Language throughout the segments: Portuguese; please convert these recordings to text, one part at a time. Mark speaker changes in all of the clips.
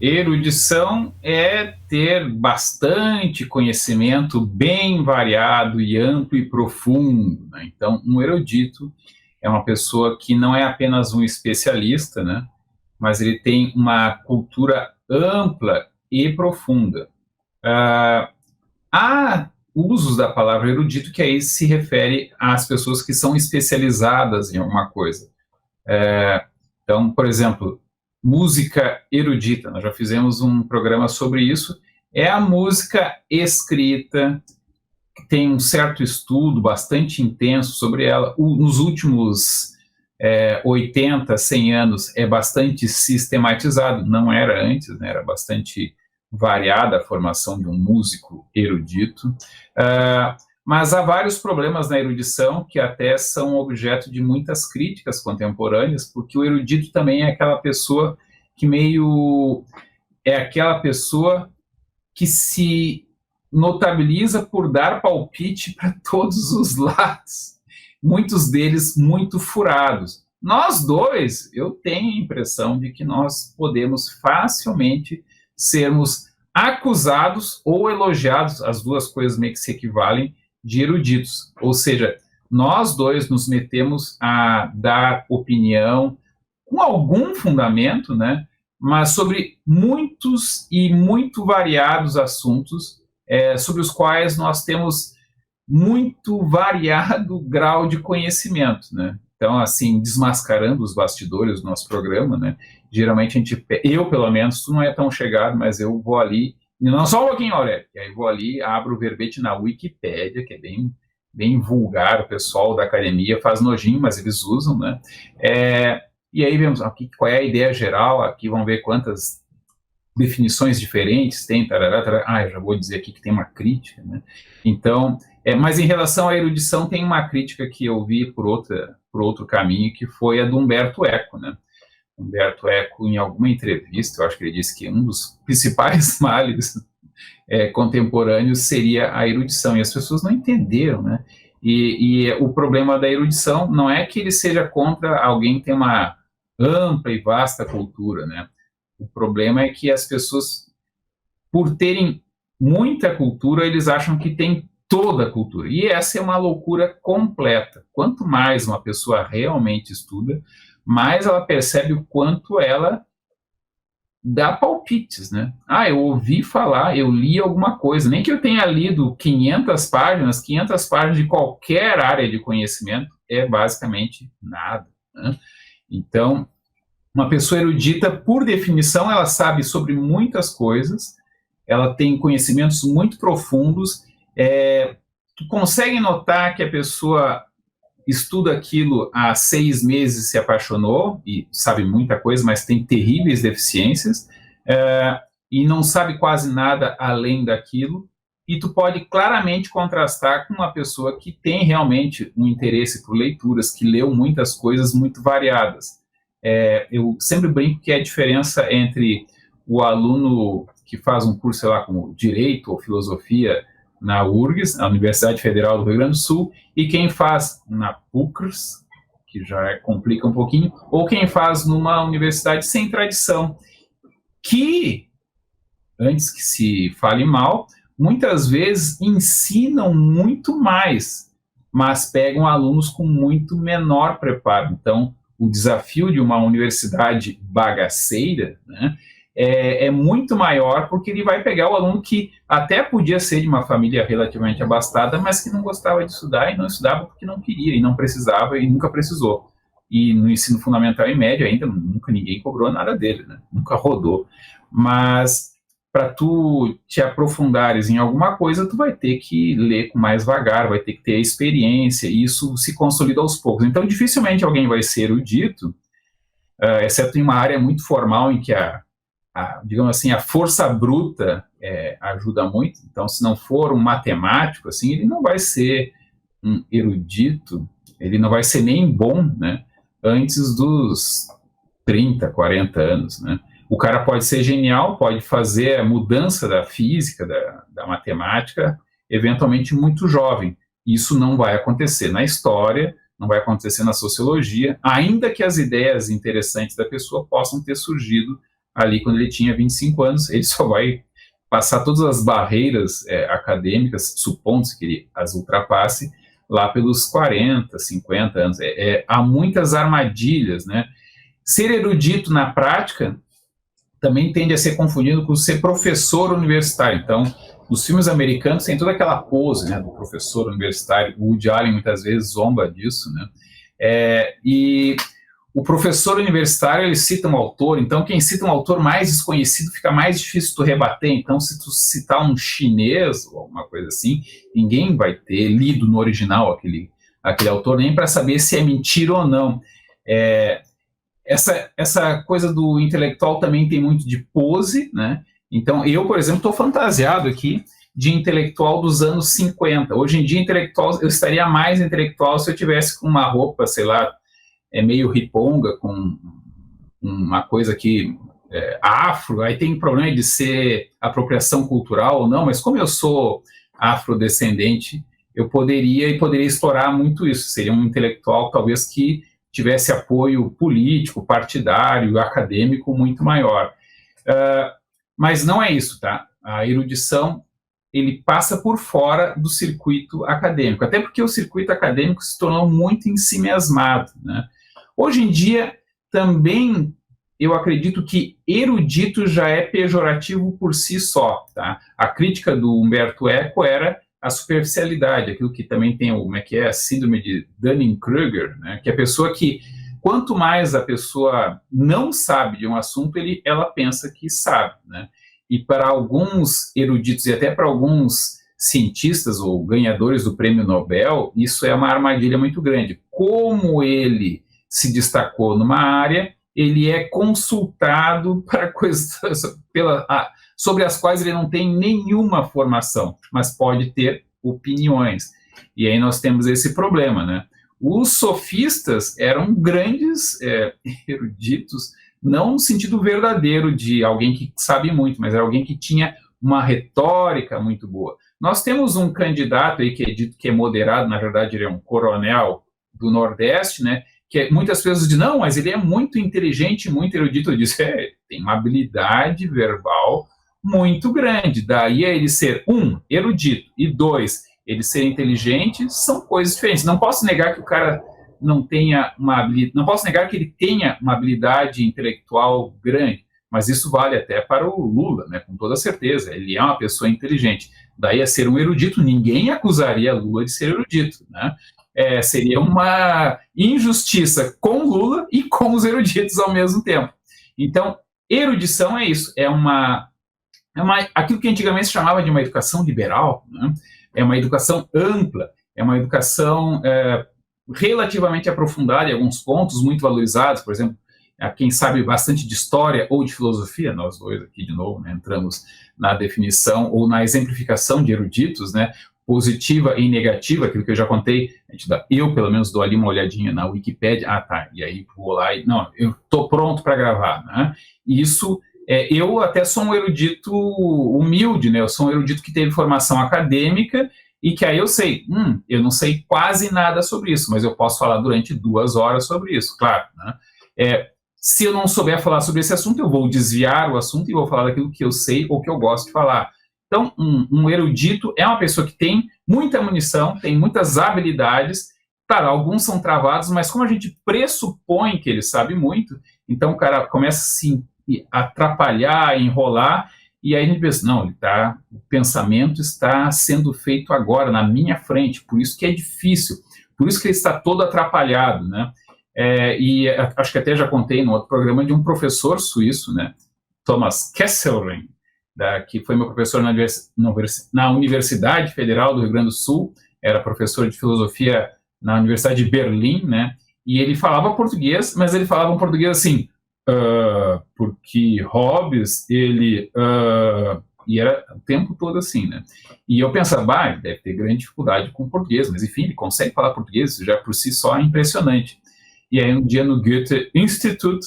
Speaker 1: Erudição é ter bastante conhecimento bem variado e amplo e profundo, né? Então, um erudito é uma pessoa que não é apenas um especialista, né? Mas ele tem uma cultura ampla e profunda. Há usos da palavra erudito que aí se refere às pessoas que são especializadas em alguma coisa. Então, por exemplo, música erudita, nós já fizemos um programa sobre isso, é a música escrita, que tem um certo estudo bastante intenso sobre ela. Nos últimos 80, 100 anos é bastante sistematizado, não era antes, né, era bastante variada a formação de um músico erudito. Mas há vários problemas na erudição que até são objeto de muitas críticas contemporâneas, porque o erudito também é aquela pessoa que é aquela pessoa que se notabiliza por dar palpite para todos os lados, muitos deles muito furados. Nós dois, eu tenho a impressão de que nós podemos facilmente sermos acusados ou elogiados, as duas coisas meio que se equivalem, de eruditos. Ou seja, nós dois nos metemos a dar opinião com algum fundamento, né? Mas sobre muitos e muito variados assuntos sobre os quais nós temos muito variado grau de conhecimento, né? Então, assim, desmascarando os bastidores do nosso programa, né? Geralmente eu pelo menos, tu não é tão chegado, mas eu vou ali, não só um pouquinho, Aurélio, e aí vou ali, abro o verbete na Wikipédia, que é bem vulgar, o pessoal da academia faz nojinho, mas eles usam, né? E aí vemos aqui qual é a ideia geral, aqui vamos ver quantas definições diferentes tem, tarará, tarará. Eu já vou dizer aqui que tem uma crítica, né? Então, mas em relação à erudição, tem uma crítica que eu vi por outro caminho, que foi a do Humberto Eco, né? Humberto Eco, em alguma entrevista, eu acho que ele disse que um dos principais males contemporâneos seria a erudição, e as pessoas não entenderam, né? E o problema da erudição não é que ele seja contra alguém que tem uma ampla e vasta cultura, né? O problema é que as pessoas, por terem muita cultura, eles acham que tem toda a cultura. E essa é uma loucura completa. Quanto mais uma pessoa realmente estuda, mais ela percebe o quanto ela dá palpites, né? Eu ouvi falar, eu li alguma coisa, nem que eu tenha lido 500 páginas de qualquer área de conhecimento é basicamente nada, né? Então, uma pessoa erudita, por definição, ela sabe sobre muitas coisas, ela tem conhecimentos muito profundos, tu consegue notar que a pessoa estuda aquilo há 6 meses e se apaixonou, e sabe muita coisa, mas tem terríveis deficiências, e não sabe quase nada além daquilo, e tu pode claramente contrastar com uma pessoa que tem realmente um interesse por leituras, que leu muitas coisas muito variadas. Eu sempre brinco que é a diferença entre o aluno que faz um curso, sei lá, como Direito ou Filosofia na URGS, na Universidade Federal do Rio Grande do Sul, e quem faz na PUCRS, que já complica um pouquinho, ou quem faz numa universidade sem tradição, que, antes que se fale mal, muitas vezes ensinam muito mais, mas pegam alunos com muito menor preparo. Então, o desafio de uma universidade bagaceira, né, é muito maior, porque ele vai pegar o aluno que até podia ser de uma família relativamente abastada, mas que não gostava de estudar e não estudava porque não queria, e não precisava e nunca precisou. E no ensino fundamental e médio ainda, nunca ninguém cobrou nada dele, né? Nunca rodou. Mas para tu te aprofundares em alguma coisa, tu vai ter que ler com mais vagar, vai ter que ter experiência, e isso se consolida aos poucos. Então, dificilmente alguém vai ser erudito, exceto em uma área muito formal em que digamos assim, a força bruta ajuda muito. Então, se não for um matemático, assim, ele não vai ser um erudito, ele não vai ser nem bom, né, antes dos 30, 40 anos, né? O cara pode ser genial, pode fazer a mudança da física, da matemática, eventualmente muito jovem. Isso não vai acontecer na história, não vai acontecer na sociologia, ainda que as ideias interessantes da pessoa possam ter surgido ali quando ele tinha 25 anos, ele só vai passar todas as barreiras acadêmicas, supondo-se que ele as ultrapasse, lá pelos 40, 50 anos. Há muitas armadilhas, né? Ser erudito na prática também tende a ser confundido com ser professor universitário. Então, nos filmes americanos tem toda aquela pose, né, do professor universitário. O Woody Allen muitas vezes zomba disso, né? E o professor universitário, ele cita um autor, então quem cita um autor mais desconhecido fica mais difícil tu rebater. Então, se tu citar um chinês ou alguma coisa assim, ninguém vai ter lido no original aquele autor, nem para saber se é mentira ou não. Essa coisa do intelectual também tem muito de pose, né? Então, eu, por exemplo, estou fantasiado aqui de intelectual dos anos 50. Hoje em dia, intelectual, eu estaria mais intelectual se eu tivesse com uma roupa, sei lá, meio riponga, com uma coisa que afro. Aí tem problema de ser apropriação cultural ou não, mas como eu sou afrodescendente, eu poderia explorar muito isso. Seria um intelectual, talvez, que tivesse apoio político, partidário, acadêmico muito maior. Mas não é isso, tá? A erudição, ele passa por fora do circuito acadêmico, até porque o circuito acadêmico se tornou muito ensimesmado, né? Hoje em dia, também, eu acredito que erudito já é pejorativo por si só, tá? A crítica do Humberto Eco era a superficialidade, aquilo que também tem a síndrome de Dunning-Kruger, né? Que é a pessoa que, quanto mais a pessoa não sabe de um assunto, ela pensa que sabe, né? E para alguns eruditos e até para alguns cientistas ou ganhadores do prêmio Nobel, isso é uma armadilha muito grande. Como ele se destacou numa área, ele é consultado para coisas sobre as quais ele não tem nenhuma formação, mas pode ter opiniões. E aí nós temos esse problema, né? Os sofistas eram grandes eruditos, não no sentido verdadeiro de alguém que sabe muito, mas era alguém que tinha uma retórica muito boa. Nós temos um candidato aí que é dito que é moderado, na verdade ele é um coronel do Nordeste, né? Que muitas pessoas dizem, não, mas ele é muito inteligente, muito erudito. Eu disse, tem uma habilidade verbal muito grande. Daí a ele ser, erudito, e 2, ele ser inteligente, são coisas diferentes. Não posso negar que o cara não tenha não posso negar que ele tenha uma habilidade intelectual grande, mas isso vale até para o Lula, né, com toda certeza. Ele é uma pessoa inteligente. Daí a ser um erudito, ninguém acusaria Lula de ser erudito, né? Seria uma injustiça com Lula e com os eruditos ao mesmo tempo. Então, erudição é isso, aquilo que antigamente se chamava de uma educação liberal, né? É uma educação ampla, é uma educação relativamente aprofundada em alguns pontos, muito valorizados, por exemplo, quem sabe bastante de história ou de filosofia, nós dois aqui de novo, né, entramos na definição ou na exemplificação de eruditos, né, positiva e negativa, aquilo que eu já contei, eu pelo menos dou ali uma olhadinha na Wikipédia, e aí vou lá e, não, eu estou pronto para gravar, né? Isso, eu até sou um erudito humilde, né? Eu sou um erudito que teve formação acadêmica e que aí eu sei, eu não sei quase nada sobre isso, mas eu posso falar durante 2 horas sobre isso, claro, né? Se eu não souber falar sobre esse assunto, eu vou desviar o assunto e vou falar daquilo que eu sei ou que eu gosto de falar. Então, um erudito é uma pessoa que tem muita munição, tem muitas habilidades. Claro, alguns são travados, mas como a gente pressupõe que ele sabe muito, então o cara começa a se atrapalhar, enrolar, e aí a gente pensa, não, o pensamento está sendo feito agora, na minha frente, por isso que é difícil, por isso que ele está todo atrapalhado, né? E acho que até já contei no outro programa de um professor suíço, né, Thomas Kesselring, que foi meu professor na Universidade Federal do Rio Grande do Sul, era professor de filosofia na Universidade de Berlim, né? E ele falava português, mas ele falava um português assim, porque Hobbes, ele... e era o tempo todo assim, né? E eu pensava, ele deve ter grande dificuldade com português, mas enfim, ele consegue falar português, isso já por si só é impressionante. E aí um dia no Goethe Institut,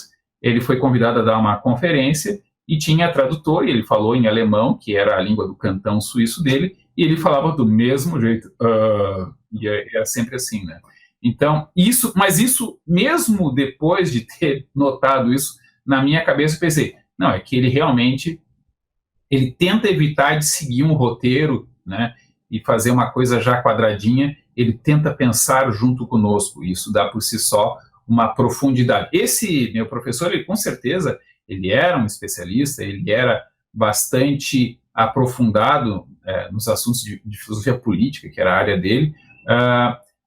Speaker 1: ele foi convidado a dar uma conferência, e tinha tradutor, e ele falou em alemão, que era a língua do cantão suíço dele, e ele falava do mesmo jeito, e era sempre assim, né? Então, mas isso, mesmo depois de ter notado isso, na minha cabeça eu pensei, Não, é que ele realmente ele tenta evitar de seguir um roteiro, né, e fazer uma coisa já quadradinha, ele tenta pensar junto conosco, e isso dá por si só uma profundidade. Esse meu professor, ele com certeza, ele era um especialista, ele era bastante aprofundado nos assuntos de filosofia política, que era a área dele,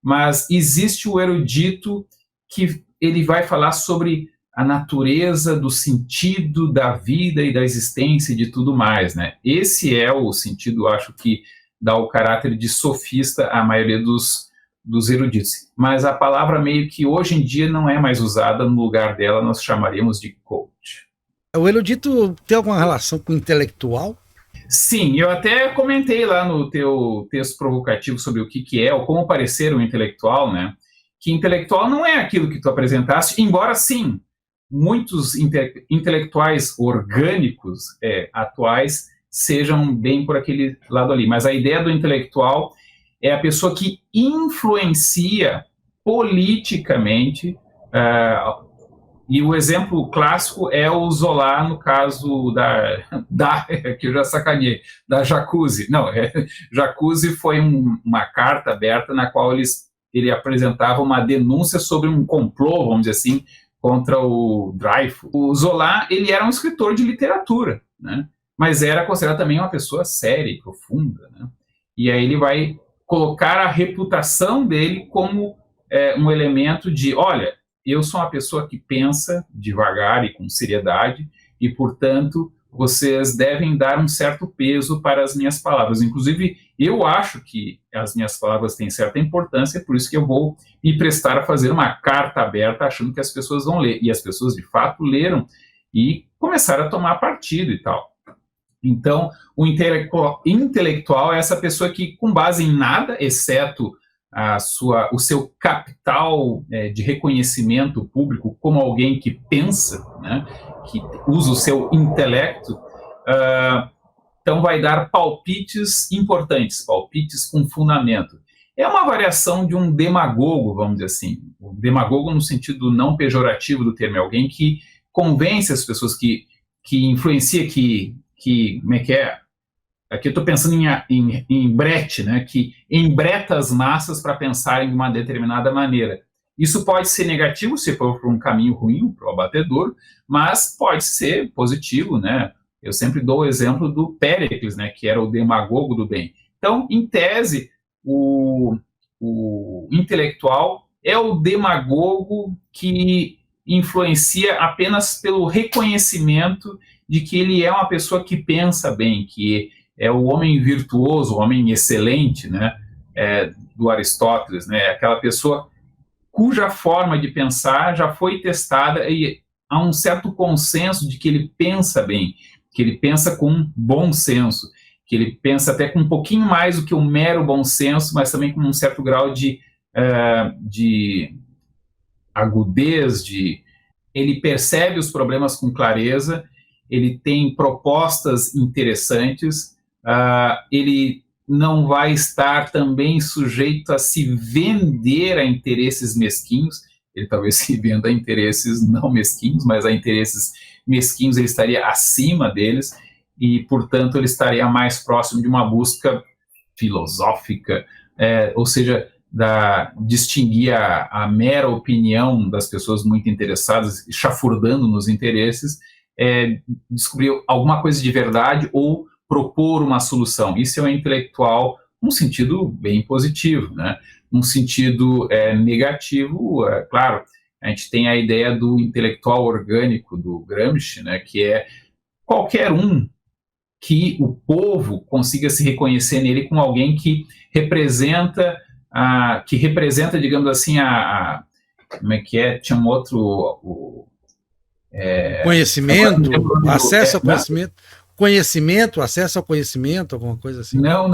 Speaker 1: mas existe o erudito que ele vai falar sobre a natureza do sentido da vida e da existência e de tudo mais, né? Esse é o sentido, acho que, dá o caráter de sofista à maioria dos eruditos. Mas a palavra meio que hoje em dia não é mais usada, no lugar dela nós chamaríamos de coach.
Speaker 2: O erudito tem alguma relação com o intelectual?
Speaker 1: Sim, eu até comentei lá no teu texto provocativo sobre o que é, ou como parecer um intelectual, né? Que intelectual não é aquilo que tu apresentaste, embora sim, muitos intelectuais orgânicos atuais sejam bem por aquele lado ali. Mas a ideia do intelectual é a pessoa que influencia politicamente, e o exemplo clássico é o Zola, no caso que eu já sacaneei, da Jacuzzi. Não, Jacuzzi foi uma carta aberta na qual ele apresentava uma denúncia sobre um complô, vamos dizer assim, contra o Dreyfus. O Zola, ele era um escritor de literatura, né? Mas era considerado também uma pessoa séria e profunda, né? E aí ele vai colocar a reputação dele como um elemento de, olha, eu sou uma pessoa que pensa devagar e com seriedade e, portanto, vocês devem dar um certo peso para as minhas palavras. Inclusive, eu acho que as minhas palavras têm certa importância, por isso que eu vou me prestar a fazer uma carta aberta achando que as pessoas vão ler. E as pessoas, de fato, leram e começaram a tomar partido e tal. Então, o intelectual é essa pessoa que, com base em nada, exceto o seu capital de reconhecimento público como alguém que pensa, né, que usa o seu intelecto, então vai dar palpites importantes, palpites com fundamento. É uma variação de um demagogo, vamos dizer assim. O demagogo no sentido não pejorativo do termo, é alguém que convence as pessoas, que influencia, como é que é? Aqui eu estou pensando em brete, né? Que embreta as massas para pensarem de uma determinada maneira. Isso pode ser negativo se for por um caminho ruim, para o abatedouro, mas pode ser positivo, né? Eu sempre dou o exemplo do Péricles, né? Que era o demagogo do bem. Então, em tese, o intelectual é o demagogo que influencia apenas pelo reconhecimento de que ele é uma pessoa que pensa bem, que é o homem virtuoso, o homem excelente, né, do Aristóteles, né, aquela pessoa cuja forma de pensar já foi testada e há um certo consenso de que ele pensa bem, que ele pensa com bom senso, que ele pensa até com um pouquinho mais do que um mero bom senso, mas também com um certo grau de agudez, ele percebe os problemas com clareza, ele tem propostas interessantes, ele não vai estar também sujeito a se vender a interesses mesquinhos, ele talvez se venda a interesses não mesquinhos, mas a interesses mesquinhos ele estaria acima deles e, portanto, ele estaria mais próximo de uma busca filosófica, ou seja, distinguir a mera opinião das pessoas muito interessadas, chafurdando nos interesses, descobrir alguma coisa de verdade ou propor uma solução. Isso é um intelectual num sentido bem positivo, né? Num sentido negativo, claro, a gente tem a ideia do intelectual orgânico do Gramsci, né? Que é qualquer um que o povo consiga se reconhecer nele como alguém que representa, digamos assim, como é que é? Tinha um outro...
Speaker 2: conhecimento, acesso ao conhecimento, acesso ao conhecimento, alguma coisa assim?
Speaker 1: Não,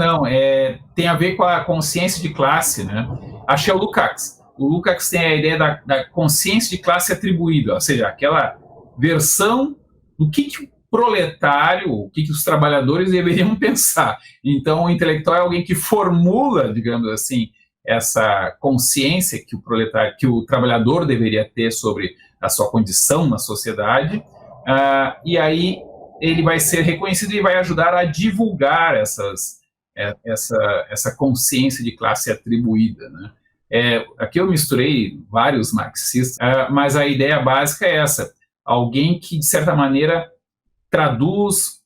Speaker 1: tem a ver com a consciência de classe, né? Acho que é o Lukács. O Lukács tem a ideia da consciência de classe atribuída, ou seja, aquela versão do que o proletário, o que os trabalhadores deveriam pensar. Então, o intelectual é alguém que formula, digamos assim, essa consciência que o trabalhador deveria ter sobre a sua condição na sociedade, E aí ele vai ser reconhecido e vai ajudar a divulgar essa consciência de classe atribuída, né? Aqui eu misturei vários marxistas, mas a ideia básica é essa: alguém que, de certa maneira, traduz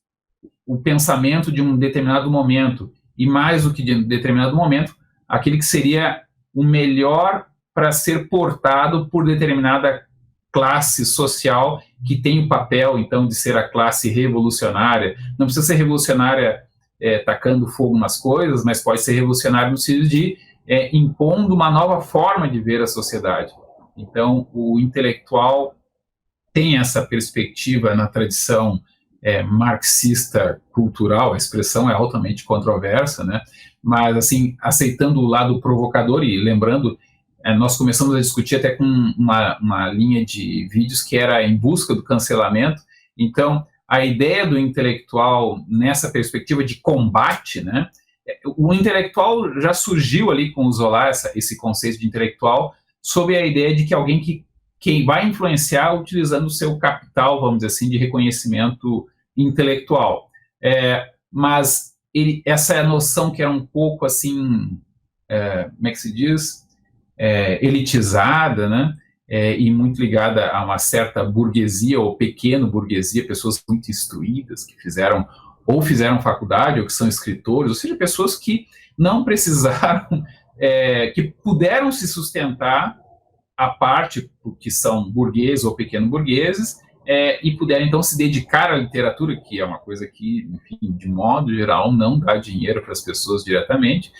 Speaker 1: o pensamento de um determinado momento, e mais do que de um determinado momento, aquele que seria o melhor para ser portado por determinada classe social que tem o papel, então, de ser a classe revolucionária. Não precisa ser revolucionária tacando fogo nas coisas, mas pode ser revolucionário no sentido de impondo uma nova forma de ver a sociedade. Então, o intelectual tem essa perspectiva na tradição marxista cultural, a expressão é altamente controversa, né? Mas, assim, aceitando o lado provocador e lembrando, nós começamos a discutir até com uma linha de vídeos que era em busca do cancelamento. Então, a ideia do intelectual nessa perspectiva de combate, né? O intelectual já surgiu ali com o Zola, esse conceito de intelectual, sob a ideia de que alguém que vai influenciar utilizando o seu capital, vamos dizer assim, de reconhecimento intelectual. Mas essa é a noção que era um pouco assim, como é que se diz? Elitizada, né? E muito ligada a uma certa burguesia ou pequeno burguesia, pessoas muito instruídas que fizeram faculdade ou que são escritores, ou seja, pessoas que não precisaram, que puderam se sustentar à parte, porque são burgueses ou pequeno burgueses, e puderam então se dedicar à literatura, que é uma coisa que, enfim, de modo geral, não dá dinheiro para as pessoas diretamente.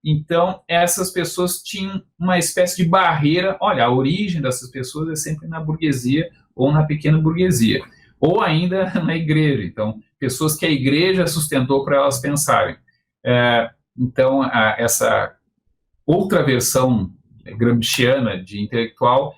Speaker 1: Então, essas pessoas tinham uma espécie de barreira. Olha, a origem dessas pessoas é sempre na burguesia ou na pequena burguesia, ou ainda na igreja. Então, pessoas que a igreja sustentou para elas pensarem. Então, essa outra versão gramsciana de intelectual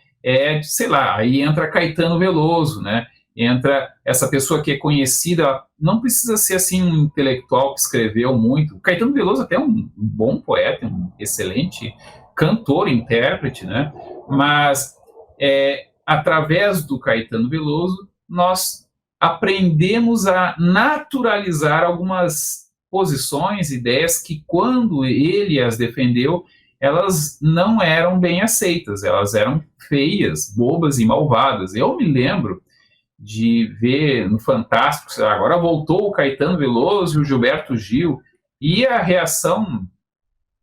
Speaker 1: sei lá, aí entra Caetano Veloso, né? Entra essa pessoa que é conhecida, não precisa ser assim um intelectual que escreveu muito. Caetano Veloso até é um bom poeta, um excelente cantor, intérprete, né? Mas através do Caetano Veloso nós aprendemos a naturalizar algumas posições, ideias que quando ele as defendeu, elas não eram bem aceitas, elas eram feias, bobas e malvadas. Eu me lembro de ver no Fantástico, agora voltou o Caetano Veloso e o Gilberto Gil, e a reação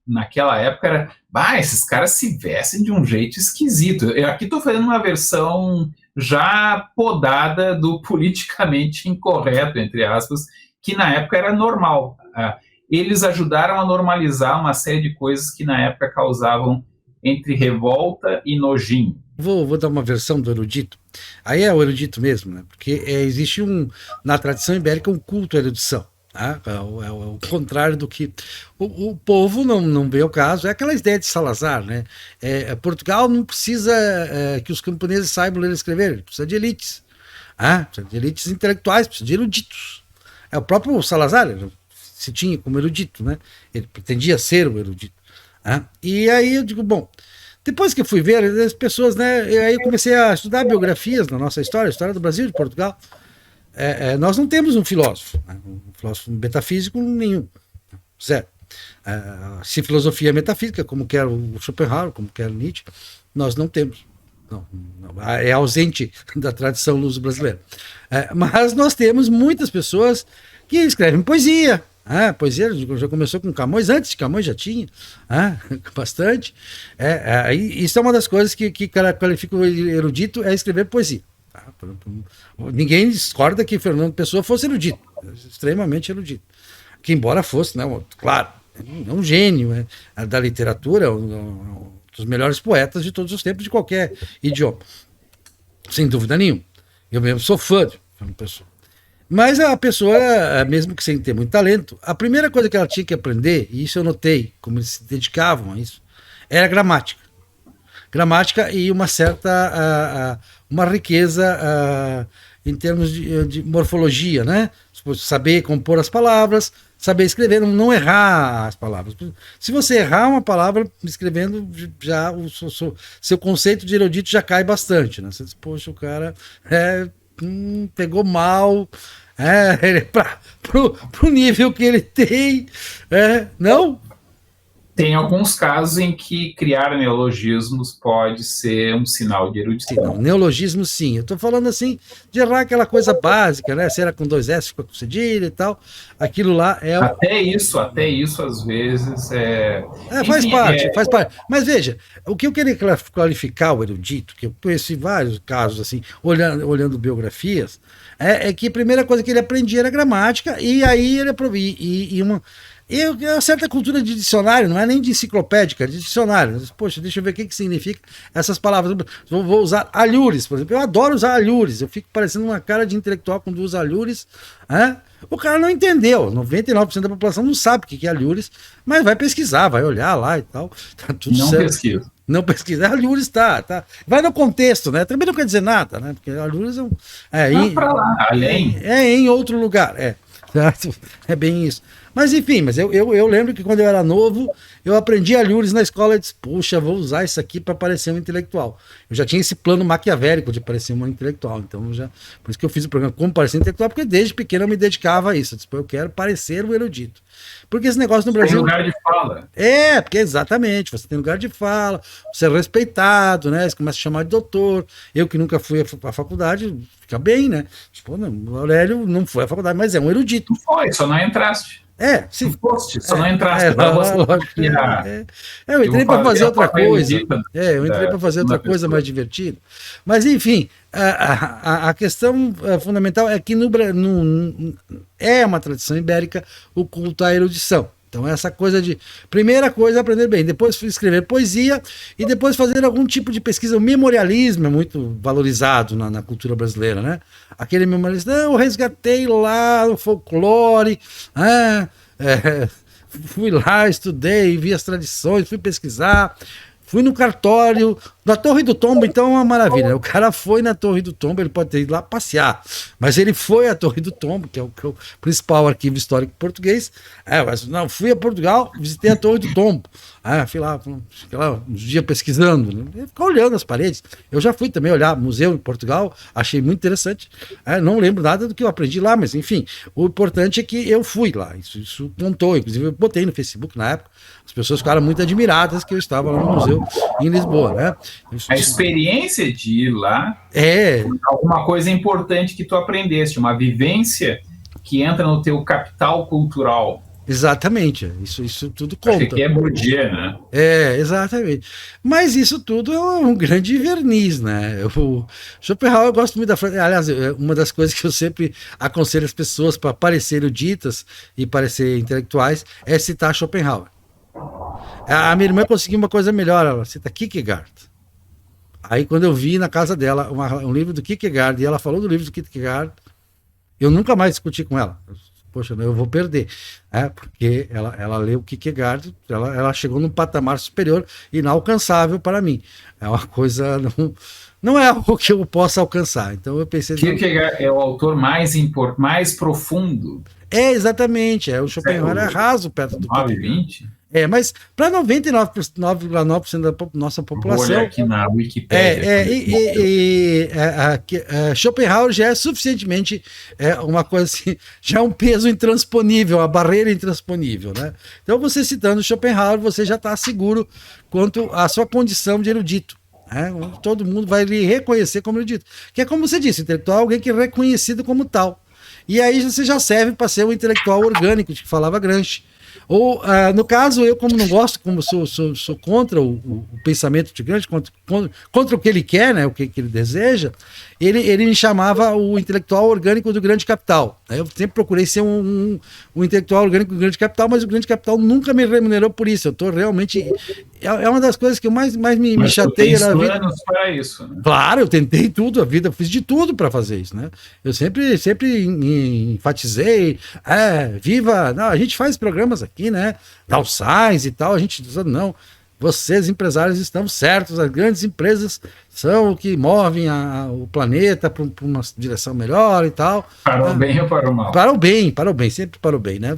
Speaker 1: naquela época era, esses caras se vestem de um jeito esquisito. Eu aqui estou fazendo uma versão já podada do politicamente incorreto, entre aspas, que na época era normal. Eles ajudaram a normalizar uma série de coisas que na época causavam entre revolta e nojinho.
Speaker 2: Vou dar uma versão do erudito. Aí é o erudito mesmo, né? Porque existe na tradição ibérica um culto à erudição. Tá? É o contrário do que o povo não vê o caso. É aquela ideia de Salazar, né? Portugal não precisa que os camponeses saibam ler e escrever, precisa de elites. Precisa de elites intelectuais, precisa de eruditos. É o próprio Salazar, se tinha como erudito, né? Ele pretendia ser o erudito. E aí eu digo, bom, depois que eu fui ver as pessoas, né? Aí eu comecei a estudar biografias na nossa história, a história do Brasil, de Portugal. Nós não temos um filósofo metafísico nenhum, zero. Se filosofia é metafísica, como quer o Schopenhauer, como quer o Nietzsche, nós não temos. Não, é ausente da tradição luso-brasileira. Mas nós temos muitas pessoas que escrevem poesia. Poesia já começou com Camões, antes de Camões já tinha bastante. Isso é uma das coisas que qualifica o erudito, é escrever poesia. Ninguém discorda que Fernando Pessoa fosse erudito, extremamente erudito, que embora fosse, né, claro, é um gênio da literatura, um dos melhores poetas de todos os tempos, de qualquer idioma, sem dúvida nenhuma. Eu mesmo sou fã de Fernando Pessoa. Mas a pessoa, mesmo que sem ter muito talento, a primeira coisa que ela tinha que aprender, e isso eu notei, como eles se dedicavam a isso, era gramática. Gramática e uma certa uma riqueza em termos de morfologia, né? Saber compor as palavras, saber escrever, não errar as palavras. Se você errar uma palavra escrevendo, já seu conceito de erudito já cai bastante, né? Você diz, poxa, o cara pegou mal, pro nível que ele tem, não?
Speaker 1: Tem alguns casos em que criar neologismos pode ser um sinal de erudição.
Speaker 2: Neologismo, sim. Eu estou falando assim de errar aquela coisa básica, né? Se era com 2 S, ficou com cedilha e tal. Aquilo lá é.
Speaker 1: Até isso, às vezes
Speaker 2: faz parte, faz parte. Mas veja, o que eu queria qualificar o erudito, que eu conheci vários casos assim, olhando biografias, é que a primeira coisa que ele aprendia era gramática, e aí ele e uma certa cultura de dicionário, não é nem de enciclopédica, de dicionário. Poxa, deixa eu ver o que significa essas palavras. Vou usar alhures, por exemplo. Eu adoro usar alhures. Eu fico parecendo uma cara de intelectual quando uso alhures. O cara não entendeu. 99% da população não sabe o que é alhures, mas vai pesquisar, vai olhar lá e tal. Tá tudo
Speaker 1: não
Speaker 2: certo.
Speaker 1: Pesquisa.
Speaker 2: Não pesquisa. Alhures tá. Vai no contexto, né? Também não quer dizer nada, né? Porque alhures
Speaker 1: pra lá, além.
Speaker 2: É em outro lugar. É bem isso. Mas enfim, eu lembro que quando eu era novo, eu aprendi alhures na escola e disse, puxa, vou usar isso aqui para parecer um intelectual. Eu já tinha esse plano maquiavélico de parecer um intelectual, então por isso que eu fiz o programa Como Parecer Intelectual, porque desde pequeno eu me dedicava a isso. Eu disse, eu quero parecer um erudito. Porque esse negócio no Brasil...
Speaker 1: Tem lugar de fala.
Speaker 2: Porque exatamente, você tem lugar de fala, você é respeitado, né? Você começa a chamar de doutor. Eu que nunca fui à faculdade, fica bem, né? Tipo, o Aurélio não foi à faculdade, mas é um erudito.
Speaker 1: Não foi, só não entraste.
Speaker 2: Sim.
Speaker 1: Só não entraste.
Speaker 2: Eu entrei para fazer outra coisa. Eu entrei para fazer outra coisa mais divertida. Mas, enfim, a questão fundamental é que é uma tradição ibérica o culto à erudição. Então, essa coisa de... Primeira coisa, aprender bem. Depois escrever poesia e depois fazer algum tipo de pesquisa. O memorialismo é muito valorizado na cultura brasileira, né? Aquele memorialismo, eu resgatei lá o folclore, fui lá, estudei, vi as tradições, fui pesquisar, fui no cartório da Torre do Tombo, então é uma maravilha. O cara foi na Torre do Tombo, ele pode ter ido lá passear, mas ele foi à Torre do Tombo, que é o principal arquivo histórico português. Mas não, fui a Portugal, visitei a Torre do Tombo. Fui lá uns dias pesquisando, né? Ficar olhando as paredes. Eu já fui também olhar museu em Portugal, achei muito interessante. Não lembro nada do que eu aprendi lá, mas enfim, o importante é que eu fui lá. Isso contou, inclusive eu botei no Facebook na época. As pessoas ficaram muito admiradas que eu estava lá no museu em Lisboa, né?
Speaker 1: A experiência de ir lá alguma coisa importante que tu aprendeste, uma vivência que entra no teu capital cultural.
Speaker 2: Exatamente, isso tudo conta.
Speaker 1: Que é Bourdieu, né?
Speaker 2: Exatamente. Mas isso tudo é um grande verniz, né? O Schopenhauer, eu gosto muito da frase. Aliás, uma das coisas que eu sempre aconselho as pessoas para parecer eruditas e parecer intelectuais é citar Schopenhauer. A minha irmã conseguiu uma coisa melhor, ela cita Kierkegaard. Aí quando eu vi na casa dela um livro do Kierkegaard e ela falou do livro do Kierkegaard, eu nunca mais discuti com ela. Poxa, eu vou perder. Porque ela leu Kierkegaard, ela chegou num patamar superior e inalcançável para mim. É uma coisa, não é algo que eu possa alcançar. Então eu pensei...
Speaker 1: Kierkegaard é o autor mais profundo.
Speaker 2: Exatamente. O Schopenhauer é raso perto do Kierkegaard. Mas para 99,9% da nossa população...
Speaker 1: Vou olhar aqui na Wikipédia.
Speaker 2: Schopenhauer já é suficientemente uma coisa assim, já é um peso intransponível, uma barreira intransponível, né? Então você citando Schopenhauer, você já está seguro quanto à sua condição de erudito. Todo mundo vai lhe reconhecer como erudito. Que é como você disse, intelectual é alguém que é reconhecido como tal. E aí você já serve para ser um intelectual orgânico, de que falava Gramsci. Ou, no caso, eu como não gosto, como sou contra o pensamento de Gramsci, contra o que ele quer, né, o que ele deseja, ele me chamava o intelectual orgânico do grande capital. Eu sempre procurei ser um intelectual orgânico do grande capital, mas o grande capital nunca me remunerou por isso. Eu estou realmente... É uma das coisas que eu mais me chateia na vida.
Speaker 1: Planos para isso, né?
Speaker 2: Claro, eu tentei tudo, a vida, eu fiz de tudo para fazer isso, né? Eu sempre enfatizei, viva... Não, a gente faz programas aqui, né? Downsize e tal, a gente diz, não... Vocês, empresários, estão certos. As grandes empresas são o que movem o planeta para uma direção melhor e tal.
Speaker 1: Para o bem ou para o mal?
Speaker 2: Para o bem, sempre para o bem, né?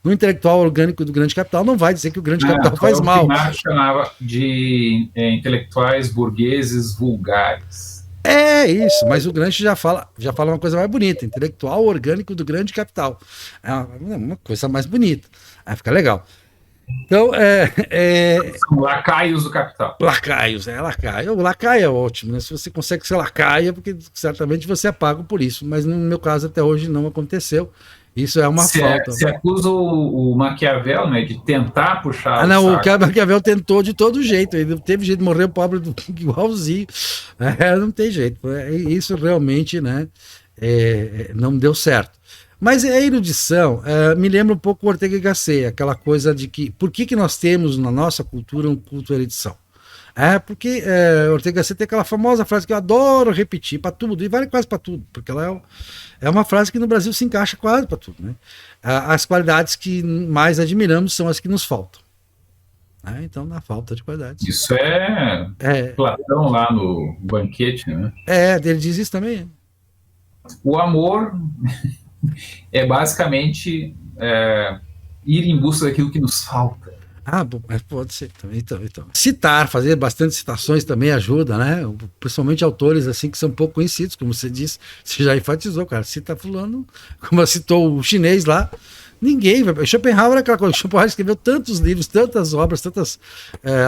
Speaker 2: No intelectual orgânico do grande capital não vai dizer que o grande capital faz mal.
Speaker 1: O que Marx chamava de intelectuais burgueses vulgares.
Speaker 2: É isso, mas o Gramsci já fala uma coisa mais bonita, intelectual orgânico do grande capital. É uma coisa mais bonita. Aí fica legal. Então,
Speaker 1: São lacaios do capital.
Speaker 2: lacaios, lacaio. O lacaio é ótimo, né? Se você consegue ser lacaia, porque certamente você é pago por isso. Mas no meu caso, até hoje, não aconteceu. Isso é uma falta.
Speaker 1: Se acusa o Maquiavel, né, de tentar puxar o
Speaker 2: não,
Speaker 1: saco.
Speaker 2: o Maquiavel tentou de todo jeito. Ele não teve jeito de morrer pobre igualzinho. Não tem jeito. Isso realmente, né, não deu certo. Mas a erudição me lembra um pouco o Ortega y Gasset, aquela coisa de que por que nós temos na nossa cultura um culto à erudição? Porque Ortega y Gasset tem aquela famosa frase que eu adoro repetir para tudo, e vale quase para tudo, porque ela é uma frase que no Brasil se encaixa quase para tudo. Né? As qualidades que mais admiramos são as que nos faltam. Então, na falta de qualidades.
Speaker 1: Isso é Platão lá no Banquete, né?
Speaker 2: Ele diz isso também.
Speaker 1: O amor é basicamente ir em busca daquilo que nos falta.
Speaker 2: Bom, pode ser também. Então. Citar, fazer bastante citações também ajuda, né? Principalmente autores assim que são pouco conhecidos, como você disse, você já enfatizou, cara. Cita fulano, como citou o chinês lá. Ninguém. Schopenhauer é aquela coisa. Schopenhauer escreveu tantos livros, tantas obras, tantos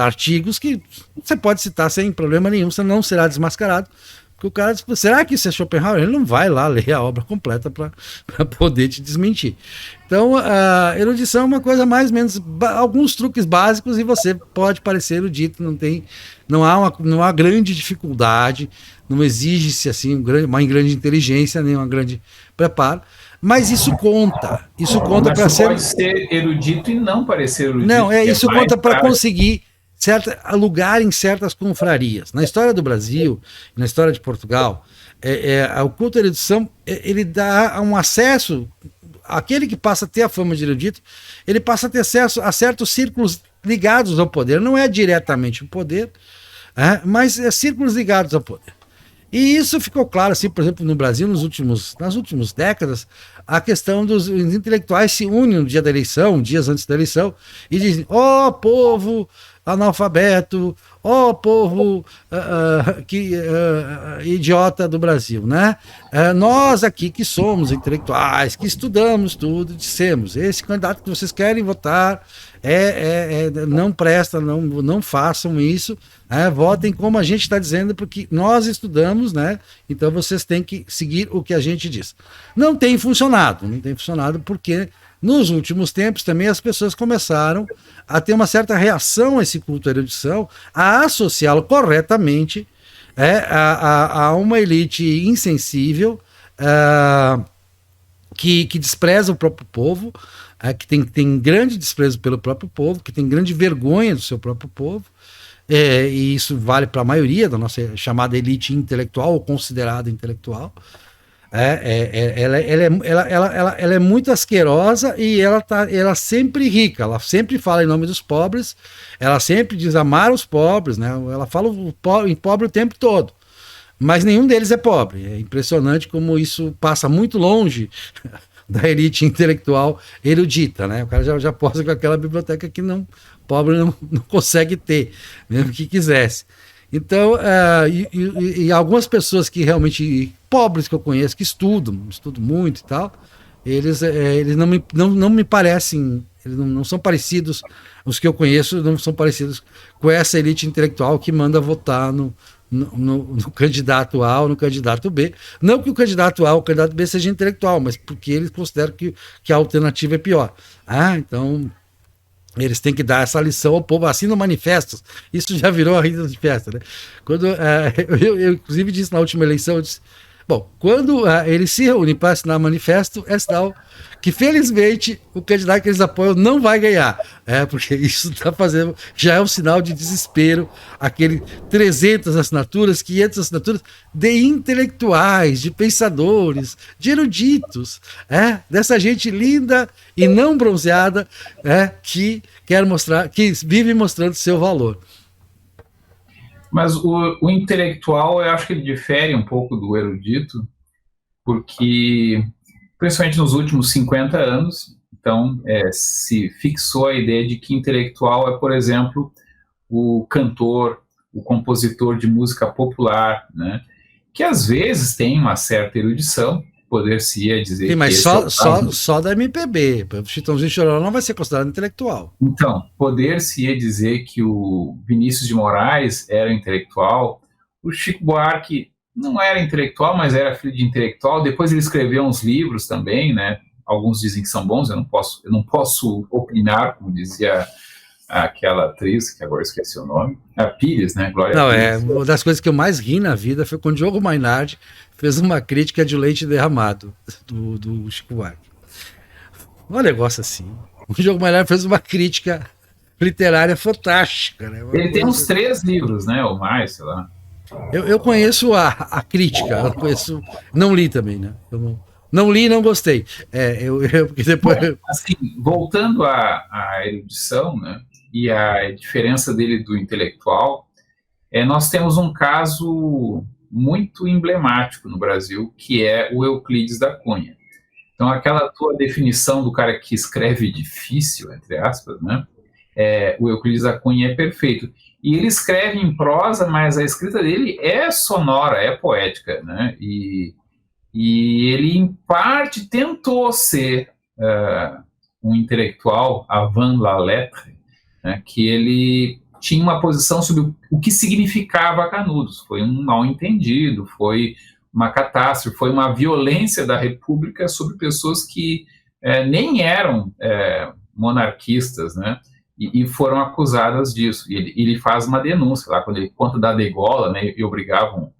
Speaker 2: artigos que você pode citar sem problema nenhum, você não será desmascarado. Porque o cara diz, será que isso é Schopenhauer? Ele não vai lá ler a obra completa para poder te desmentir. Então, a erudição é uma coisa mais ou menos, alguns truques básicos e você pode parecer erudito, não há grande dificuldade, não exige-se assim, uma grande inteligência, nem uma grande preparo, mas isso conta. Isso conta para ser...
Speaker 1: pode ser erudito e não parecer erudito.
Speaker 2: Não, isso conta para conseguir lugar em certas confrarias. Na história do Brasil, na história de Portugal, o culto à erudição ele dá um acesso, aquele que passa a ter a fama de erudito, ele passa a ter acesso a certos círculos ligados ao poder, não é diretamente o poder, mas círculos ligados ao poder. E isso ficou claro, assim, por exemplo, no Brasil, nas últimas décadas, a questão dos intelectuais se unem no dia da eleição, dias antes da eleição, e dizem, povo analfabeto, povo idiota do Brasil, né? Nós aqui que somos intelectuais, que estudamos tudo, dissemos, esse candidato que vocês querem votar não presta, não façam isso, votem como a gente está dizendo, porque nós estudamos, né? Então vocês têm que seguir o que a gente diz. Não tem funcionado porque nos últimos tempos também as pessoas começaram a ter uma certa reação a esse culto à erudição, a associá-lo corretamente a uma elite insensível que despreza o próprio povo, que tem grande desprezo pelo próprio povo, que tem grande vergonha do seu próprio povo, e isso vale para a maioria da nossa chamada elite intelectual ou considerada intelectual. Ela é muito asquerosa e ela sempre rica, ela sempre fala em nome dos pobres, ela sempre diz amar os pobres, né? Ela fala em pobre o tempo todo, mas nenhum deles é pobre. É impressionante como isso passa muito longe da elite intelectual erudita, né? O cara já posa com aquela biblioteca que pobre não consegue ter, mesmo que quisesse. Então, e algumas pessoas que realmente, pobres que eu conheço, que estudam muito e tal, eles não me parecem, eles não são parecidos, os que eu conheço não são parecidos com essa elite intelectual que manda votar no candidato A ou no candidato B. Não que o candidato A ou o candidato B seja intelectual, mas porque eles consideram que a alternativa é pior. Então... eles têm que dar essa lição ao povo, assinam manifestos. Isso já virou a rita de festa, né? Quando, eu inclusive disse na última eleição, eu disse, quando eles se reúnem para assinar manifesto, é sinal que, felizmente, o candidato que eles apoiam não vai ganhar. Porque isso está fazendo, já é um sinal de desespero, aquele 300 assinaturas, 500 assinaturas de intelectuais, de pensadores, de eruditos, dessa gente linda e não bronzeada, que quer mostrar, que vive mostrando seu valor.
Speaker 1: Mas o intelectual, eu acho que ele difere um pouco do erudito, porque, principalmente nos últimos 50 anos, então, se fixou a ideia de que intelectual é, por exemplo, o cantor, o compositor de música popular, né, que às vezes tem uma certa erudição, poder-se-ia dizer
Speaker 2: Sim, mas
Speaker 1: que
Speaker 2: só da MPB. O Chitãozinho e Chororó não vai ser considerado intelectual.
Speaker 1: Então, poder-se-ia dizer que o Vinícius de Moraes era intelectual, o Chico Buarque não era intelectual, mas era filho de intelectual. Depois ele escreveu uns livros também, né? Alguns dizem que são bons, eu não posso opinar, como dizia aquela atriz, que agora esqueci o nome, a Pires, né? Glória Pires.
Speaker 2: Uma das coisas que eu mais ri na vida foi quando o Diogo Mainardi fez uma crítica de Leite Derramado, do Chico Buarque. Um negócio assim. O Diogo Mainardi fez uma crítica literária fantástica. Né?
Speaker 1: Ele tem uns 3 livros, né? Ou mais, sei lá.
Speaker 2: Eu conheço a crítica, eu conheço, não li também, né? Eu não li e não gostei. Porque depois...
Speaker 1: Bom, assim, voltando à erudição, né? E a diferença dele do intelectual, nós temos um caso muito emblemático no Brasil, que é o Euclides da Cunha. Então, aquela tua definição do cara que escreve difícil, entre aspas, né? O Euclides da Cunha é perfeito. E ele escreve em prosa, mas a escrita dele é sonora, é poética, né? E ele, em parte, tentou ser um intelectual avant la lettre, né? Que ele tinha uma posição sobre o que significava Canudos. Foi um mal-entendido, foi uma catástrofe, foi uma violência da República sobre pessoas que nem eram monarquistas, né? E foram acusadas disso. E ele faz uma denúncia lá, quando ele conta da degola, né? E obrigavam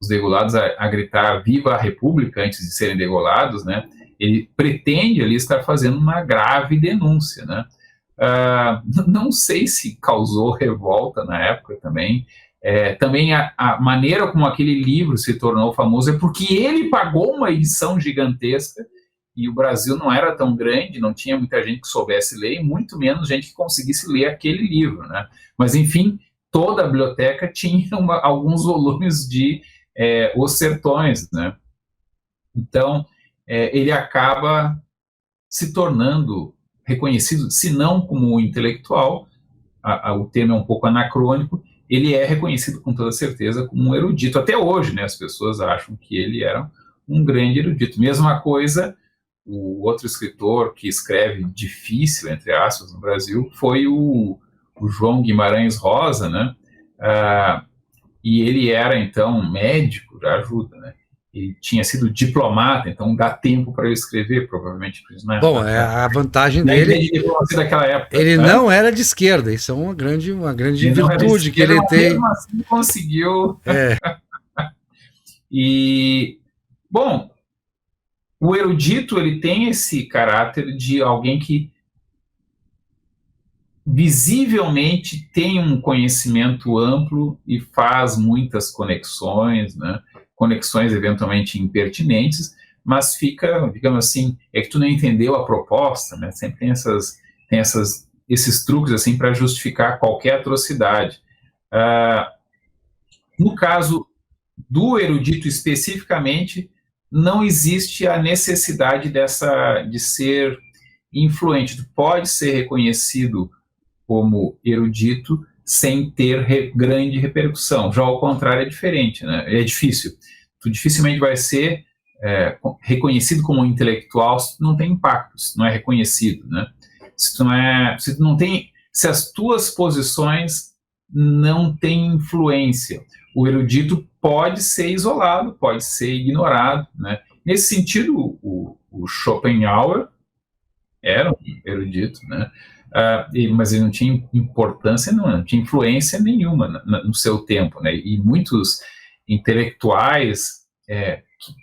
Speaker 1: os degolados a gritar "Viva a República" antes de serem degolados, né? Ele pretende ali estar fazendo uma grave denúncia, né? Não sei se causou revolta na época também. Também a maneira como aquele livro se tornou famoso é porque ele pagou uma edição gigantesca e o Brasil não era tão grande, não tinha muita gente que soubesse ler e muito menos gente que conseguisse ler aquele livro, né? Mas, enfim, toda a biblioteca tinha alguns volumes de Os Sertões, né? Então, ele acaba se tornando reconhecido, se não como intelectual, o termo é um pouco anacrônico, ele é reconhecido com toda certeza como um erudito. Até hoje, né, as pessoas acham que ele era um grande erudito. Mesma coisa, o outro escritor que escreve difícil, entre aspas, no Brasil, foi o João Guimarães Rosa, né? E ele era, então, médico, já ajuda, né? Ele tinha sido diplomata, então dá tempo para ele escrever, provavelmente. Né?
Speaker 2: Bom, a vantagem dele...
Speaker 1: daquela época,
Speaker 2: ele não era de esquerda, isso é uma grande virtude que ele tem.
Speaker 1: Mesmo assim conseguiu... E, bom, o erudito, ele tem esse caráter de alguém que visivelmente tem um conhecimento amplo e faz muitas conexões, né? Conexões eventualmente impertinentes, mas fica, digamos assim, é que tu não entendeu a proposta, né? Sempre tem esses truques assim para justificar qualquer atrocidade. No caso do erudito especificamente, não existe a necessidade de ser influente. Tu pode ser reconhecido como erudito sem ter grande repercussão. Já ao contrário é diferente, né? É difícil. Tu dificilmente vai ser reconhecido como um intelectual se tu não tem impacto, se não é reconhecido, né? Se as tuas posições não têm influência. O erudito pode ser isolado, pode ser ignorado, né? Nesse sentido, o Schopenhauer era um erudito, né? Mas ele não tinha importância, não tinha influência nenhuma no seu tempo, né? E muitos intelectuais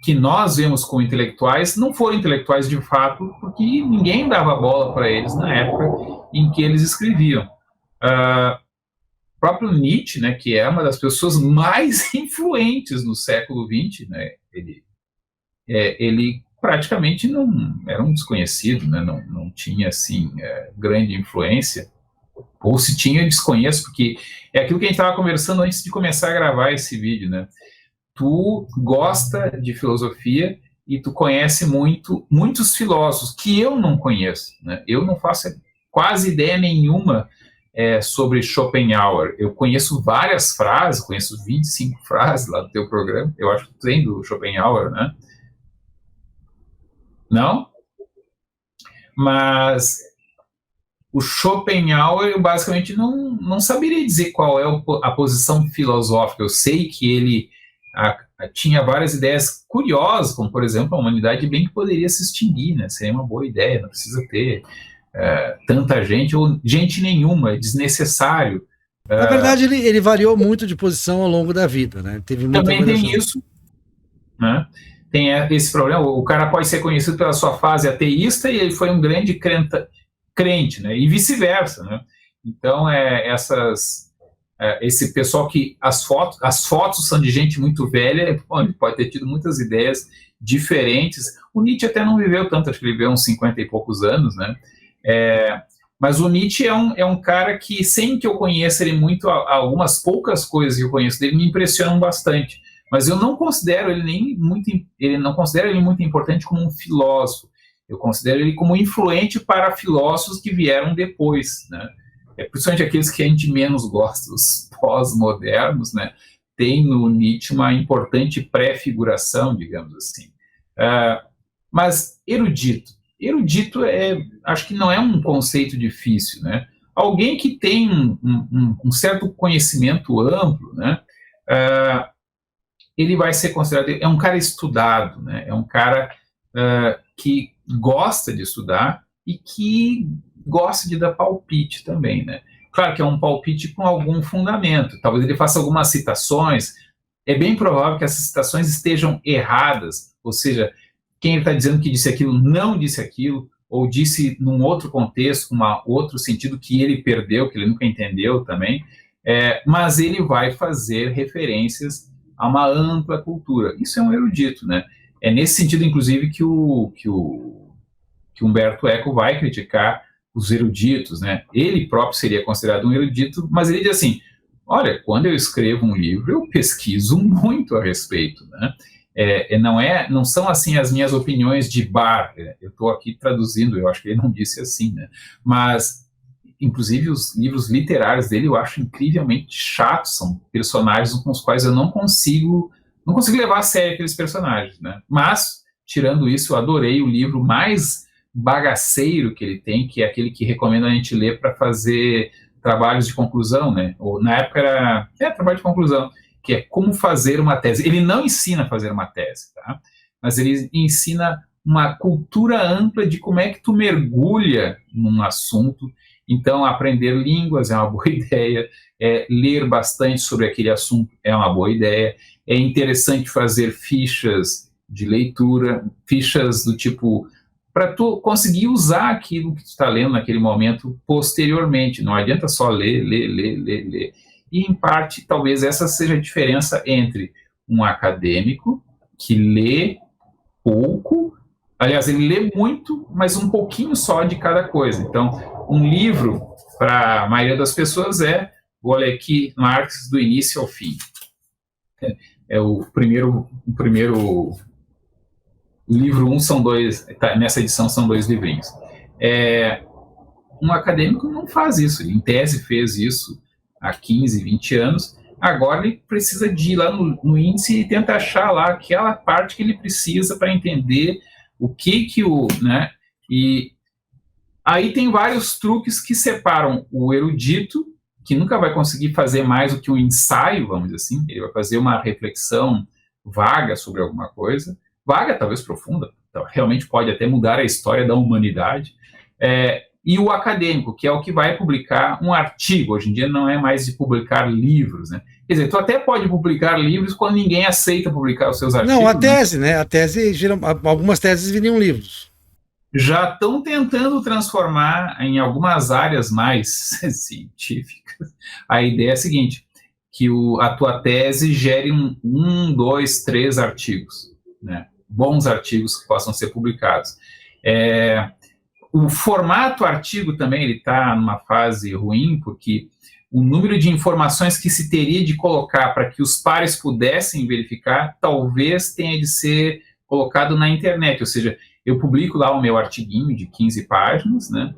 Speaker 1: que nós vemos como intelectuais não foram intelectuais de fato, porque ninguém dava bola para eles na época em que eles escreviam. O próprio Nietzsche, né, que é uma das pessoas mais influentes no século XX, né? Ele praticamente não era um desconhecido, né? Não tinha assim grande influência, ou se tinha, eu desconheço, porque é aquilo que a gente estava conversando antes de começar a gravar esse vídeo, né? Tu gosta de filosofia e tu conhece muitos filósofos que eu não conheço, né? Eu não faço quase ideia nenhuma sobre Schopenhauer. Eu conheço várias frases, conheço 25 frases lá do teu programa, eu acho que tem do Schopenhauer, né? Não? Mas o Schopenhauer, eu basicamente não saberia dizer qual é a posição filosófica. Eu sei que ele tinha várias ideias curiosas, como, por exemplo, a humanidade bem que poderia se extinguir, né? Seria uma boa ideia, não precisa ter tanta gente, ou gente nenhuma, é desnecessário.
Speaker 2: Na verdade, ele variou muito de posição ao longo da vida, né? Teve muita
Speaker 1: Também
Speaker 2: variação.
Speaker 1: tem isso, né? Tem esse problema, o cara pode ser conhecido pela sua fase ateísta e ele foi um grande crente, né? E vice-versa, né? Então, esse pessoal que as fotos são de gente muito velha, ele pode ter tido muitas ideias diferentes. O Nietzsche até não viveu tanto, acho que ele viveu uns 50 e poucos anos, né? Mas o Nietzsche é um cara que, sem que eu conheça ele muito, algumas poucas coisas que eu conheço dele me impressionam bastante. Mas eu não considero ele não considero ele muito importante como um filósofo. Eu considero ele como influente para filósofos que vieram depois, né? Principalmente aqueles que a gente menos gosta, os pós-modernos, né? Tem no Nietzsche uma importante pré-figuração, digamos assim. Mas erudito acho que não é um conceito difícil, né? Alguém que tem um certo conhecimento amplo, né? Ele vai ser considerado, é um cara estudado, né? É um cara que gosta de estudar e que gosta de dar palpite também, né? Claro que é um palpite com algum fundamento, talvez ele faça algumas citações, é bem provável que essas citações estejam erradas, ou seja, quem ele está dizendo que disse aquilo não disse aquilo, ou disse num outro contexto, com outro sentido que ele perdeu, que ele nunca entendeu também, mas ele vai fazer referências a uma ampla cultura. Isso é um erudito, né? É nesse sentido, inclusive, que Humberto Eco vai criticar os eruditos, né? Ele próprio seria considerado um erudito, mas ele diz assim, olha, quando eu escrevo um livro, eu pesquiso muito a respeito, né? Não são assim as minhas opiniões de bar, eu estou aqui traduzindo, eu acho que ele não disse assim, né? Mas inclusive os livros literários dele eu acho incrivelmente chatos, são personagens com os quais eu não consigo levar a sério aqueles personagens, né? Mas, tirando isso, eu adorei o livro mais bagaceiro que ele tem, que é aquele que recomendo a gente ler para fazer trabalhos de conclusão, né? Ou, na época era trabalho de conclusão, que é como fazer uma tese. Ele não ensina a fazer uma tese, tá? Mas ele ensina uma cultura ampla de como é que tu mergulha num assunto. Então, aprender línguas é uma boa ideia, ler bastante sobre aquele assunto é uma boa ideia, é interessante fazer fichas de leitura, fichas do tipo, para tu conseguir usar aquilo que tu está lendo naquele momento posteriormente, não adianta só ler. E, em parte, talvez essa seja a diferença entre um acadêmico que lê pouco, aliás, ele lê muito, mas um pouquinho só de cada coisa. Então, um livro, para a maioria das pessoas, vou ler aqui Marx do início ao fim. O primeiro livro 1 são dois, nessa edição são 2 livrinhos. Um acadêmico não faz isso, ele em tese fez isso há 15, 20 anos, agora ele precisa de ir lá no índice e tentar achar lá aquela parte que ele precisa para entender o que né? E aí tem vários truques que separam o erudito, que nunca vai conseguir fazer mais do que um ensaio, vamos dizer assim, ele vai fazer uma reflexão vaga sobre alguma coisa, vaga, talvez profunda, então, realmente pode até mudar a história da humanidade, e o acadêmico, que é o que vai publicar um artigo. Hoje em dia não é mais de publicar livros, né? Quer dizer, tu até pode publicar livros quando ninguém aceita publicar os seus artigos.
Speaker 2: Não, a tese, né? A tese, algumas teses viriam livros.
Speaker 1: Já estão tentando transformar em algumas áreas mais científicas. A ideia é a seguinte, que a tua tese gere 1, 2, 3 artigos, né? Bons artigos que possam ser publicados. O formato artigo também ele está numa fase ruim, porque o número de informações que se teria de colocar para que os pares pudessem verificar, talvez tenha de ser colocado na internet, ou seja, eu publico lá o meu artiguinho de 15 páginas, né?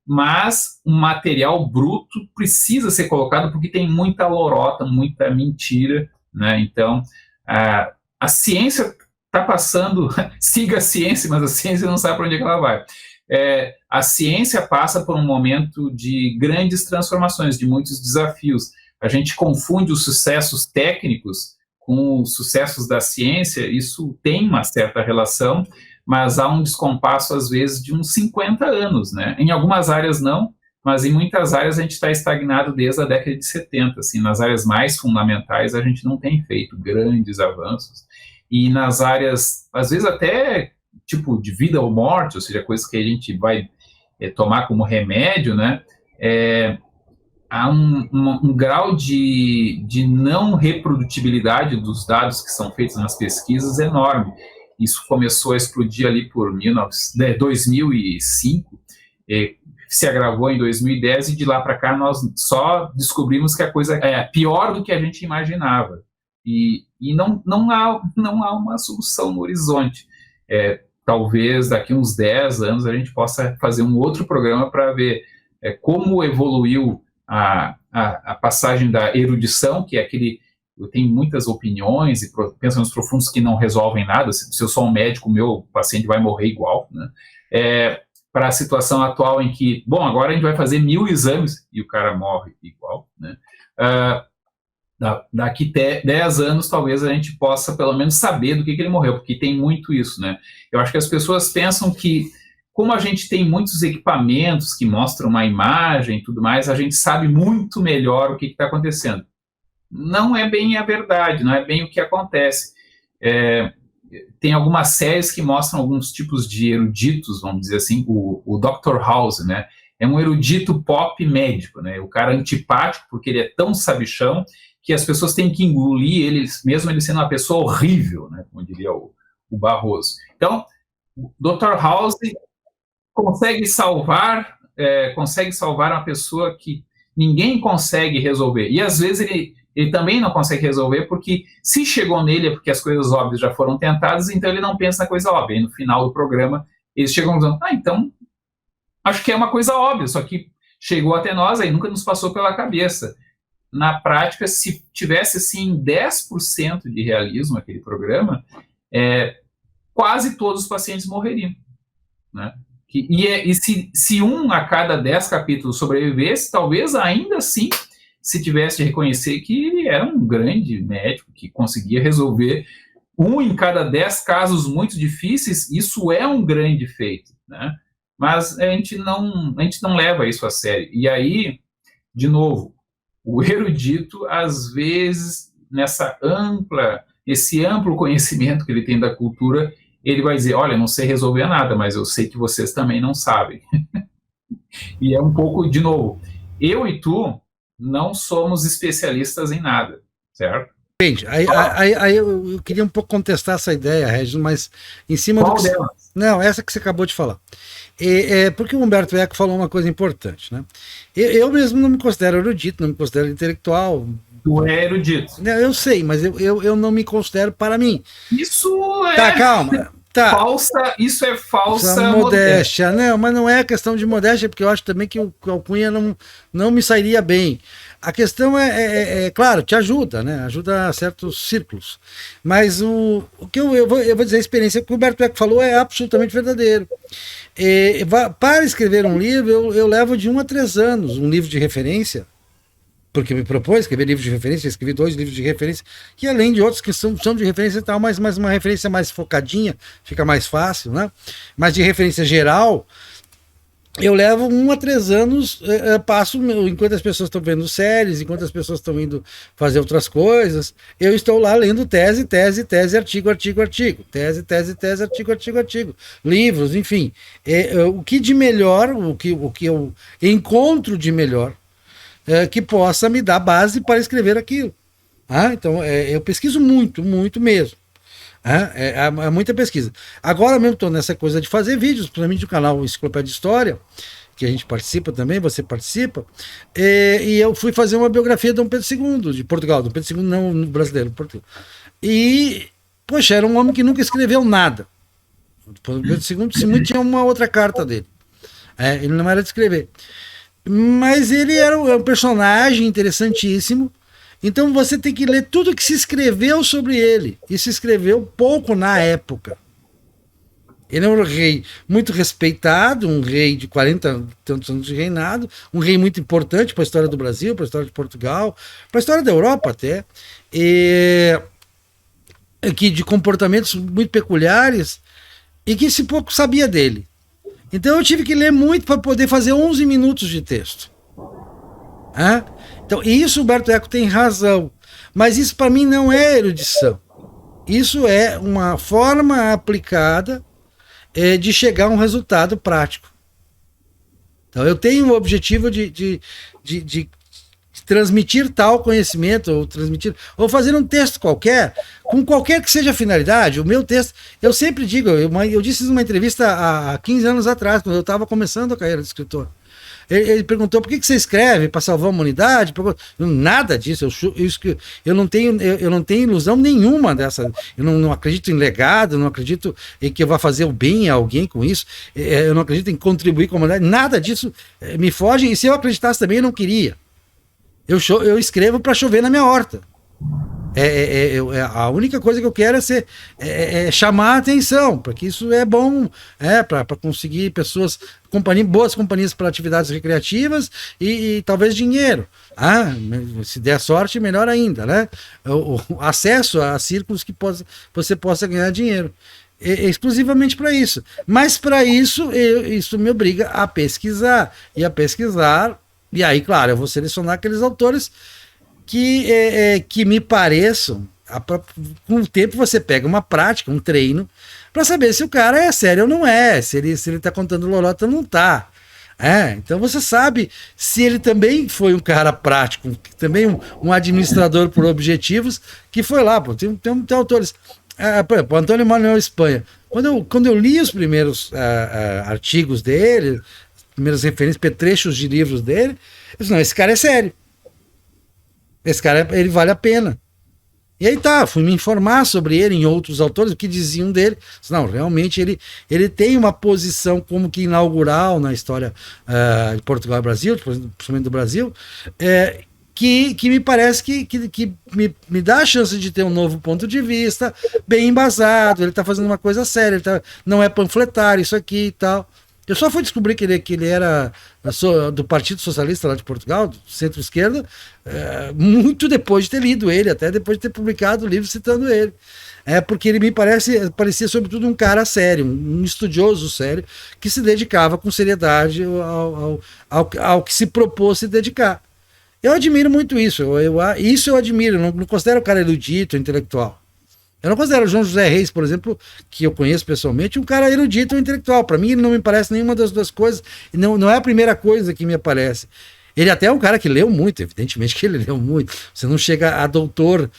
Speaker 1: mas um material bruto precisa ser colocado porque tem muita lorota, muita mentira, né? Então, a ciência está passando, siga a ciência, mas a ciência não sabe para onde é que ela vai. A ciência passa por um momento de grandes transformações, de muitos desafios. A gente confunde os sucessos técnicos com os sucessos da ciência, isso tem uma certa relação, mas há um descompasso, às vezes, de uns 50 anos, né? Em algumas áreas não, mas em muitas áreas a gente está estagnado desde a década de 70. Assim, nas áreas mais fundamentais, a gente não tem feito grandes avanços. E nas áreas, às vezes até tipo de vida ou morte, ou seja, coisas que a gente vai tomar como remédio, né? Há um grau de não reprodutibilidade dos dados que são feitos nas pesquisas enorme. Isso começou a explodir ali por 2005, se agravou em 2010 e de lá para cá nós só descobrimos que a coisa é pior do que a gente imaginava. E não há uma solução no horizonte. Talvez daqui uns 10 anos a gente possa fazer um outro programa para ver como evoluiu a passagem da erudição, que é aquele... Tem muitas opiniões e pensamentos profundos que não resolvem nada. Se eu sou um médico, meu paciente vai morrer igual, né? Para a situação atual em que, bom, agora a gente vai fazer 1000 exames e o cara morre igual, né? Daqui 10 anos, talvez a gente possa pelo menos saber do que ele morreu, porque tem muito isso, né? Eu acho que as pessoas pensam que, como a gente tem muitos equipamentos que mostram uma imagem e tudo mais, a gente sabe muito melhor o que está acontecendo. Não é bem a verdade, não é bem o que acontece. Tem algumas séries que mostram alguns tipos de eruditos, vamos dizer assim, o Dr. House, né? É um erudito pop médico, né? O cara antipático, porque ele é tão sabichão que as pessoas têm que engolir ele, mesmo ele sendo uma pessoa horrível, né? Como diria o Barroso. Então, o Dr. House consegue salvar uma pessoa que ninguém consegue resolver. E, às vezes, ele também não consegue resolver, porque se chegou nele é porque as coisas óbvias já foram tentadas, então ele não pensa na coisa óbvia. E no final do programa, eles chegam dizendo, então, acho que é uma coisa óbvia, só que chegou até nós, aí nunca nos passou pela cabeça. Na prática, se tivesse, assim, 10% de realismo aquele programa, quase todos os pacientes morreriam, né? E se 1 a cada 10 capítulos sobrevivesse, talvez ainda assim se tivesse de reconhecer que ele era um grande médico que conseguia resolver 1 em cada 10 casos muito difíceis. Isso é um grande feito, né? Mas a gente não leva isso a sério. E aí, de novo, o erudito, às vezes, esse amplo conhecimento que ele tem da cultura, ele vai dizer, olha, não sei resolver nada, mas eu sei que vocês também não sabem. E é um pouco, de novo, eu e tu não somos especialistas em nada, certo?
Speaker 2: Gente, aí eu queria um pouco contestar essa ideia, Regis, mas em cima
Speaker 1: Qual
Speaker 2: do que
Speaker 1: delas?
Speaker 2: Não, essa que você acabou de falar. Porque o Humberto Eco falou uma coisa importante, né? Eu mesmo não me considero erudito, não me considero intelectual.
Speaker 1: Tu é erudito.
Speaker 2: Eu sei, mas eu não me considero para mim.
Speaker 1: Isso
Speaker 2: Tá, calma. Tá.
Speaker 1: Isso é falsa
Speaker 2: modéstia. Não, mas não é questão de modéstia, porque eu acho também que o Alcunha não me sairia bem. A questão claro, te ajuda, né? Ajuda a certos círculos. Mas o que eu vou dizer, a experiência que o Humberto Eco falou é absolutamente verdadeiro. Para escrever um livro, eu levo de 1 a 3 anos um livro de referência, porque me propôs escrever livros de referência, escrevi 2 livros de referência, que além de outros que são de referência e tal, mas uma referência mais focadinha, fica mais fácil, né? Mas de referência geral, eu levo 1 a 3 anos, passo, enquanto as pessoas estão vendo séries, enquanto as pessoas estão indo fazer outras coisas, eu estou lá lendo tese, artigo, tese, artigo, livros, enfim. O que de melhor, o que eu encontro de melhor, que possa me dar base para escrever aquilo. Então, eu pesquiso muito, muito mesmo. É muita pesquisa. Agora mesmo estou nessa coisa de fazer vídeos, principalmente do canal Enciclopédia de História, que a gente participa também, você participa, e eu fui fazer uma biografia de Dom Pedro II, de Portugal, Dom Pedro II não brasileiro, Portugal. E, poxa, era um homem que nunca escreveu nada. Dom Pedro II, se muito, tinha uma outra carta dele. Ele não era de escrever. Mas ele era um personagem interessantíssimo. Então você tem que ler tudo que se escreveu sobre ele. E se escreveu pouco na época. Ele é um rei muito respeitado, um rei de 40 e tantos anos de reinado, um rei muito importante para a história do Brasil, para a história de Portugal, para a história da Europa até, que de comportamentos muito peculiares e que se pouco sabia dele. Então eu tive que ler muito para poder fazer 11 minutos de texto. Então, isso o Humberto Eco tem razão, mas isso para mim não é erudição. Isso é uma forma aplicada de chegar a um resultado prático. Então, eu tenho o objetivo de transmitir tal conhecimento, ou fazer um texto qualquer, com qualquer que seja a finalidade. O meu texto, eu sempre digo, eu disse isso numa entrevista há 15 anos atrás, quando eu estava começando a carreira de escritor. Ele perguntou: por que você escreve? Para salvar a humanidade? Nada disso. Eu não tenho ilusão nenhuma dessa. Eu não acredito em legado, não acredito em que eu vá fazer o bem a alguém com isso. Eu não acredito em contribuir com a humanidade. Nada disso me foge. E se eu acreditasse também, eu não queria. Eu escrevo para chover na minha horta. A única coisa que eu quero é chamar a atenção, porque isso é bom, para conseguir boas companhias para atividades recreativas e talvez dinheiro. Se der sorte, melhor ainda, né? O acesso a círculos que você possa ganhar dinheiro. Exclusivamente para isso. Mas para isso, isso me obriga a pesquisar. E aí, claro, eu vou selecionar aqueles autores que me pareçam. Com o tempo você pega uma prática, um treino, para saber se o cara é sério ou não é, se ele está contando lorota ou não está. Então você sabe se ele também foi um cara prático, também um administrador por objetivos, que foi lá. Tem autores. Por exemplo, Antônio Manuel Espanha. Quando eu li os primeiros artigos dele, as primeiras referências, trechos de livros dele, eu disse: não, esse cara é sério. Esse cara, ele vale a pena. E aí fui me informar sobre ele em outros autores, o que diziam dele. Não, realmente ele tem uma posição como que inaugural na história de Portugal e Brasil, principalmente do Brasil, que me parece que me dá a chance de ter um novo ponto de vista, bem embasado. Ele está fazendo uma coisa séria, não é panfletário isso aqui e tal. Eu só fui descobrir que ele era do Partido Socialista lá de Portugal, do centro-esquerda, muito depois de ter lido ele, até depois de ter publicado o livro citando ele. Porque ele me parecia sobretudo um cara sério, um estudioso sério, que se dedicava com seriedade ao que se propôs se dedicar. Eu admiro muito isso, isso eu admiro, não considero o cara erudito, intelectual. Eu não considero o João José Reis, por exemplo, que eu conheço pessoalmente, um cara erudito ou intelectual. Para mim, ele não me parece nenhuma das duas coisas. Não é a primeira coisa que me aparece. Ele até é um cara que leu muito, evidentemente que ele leu muito. Você não chega a doutor,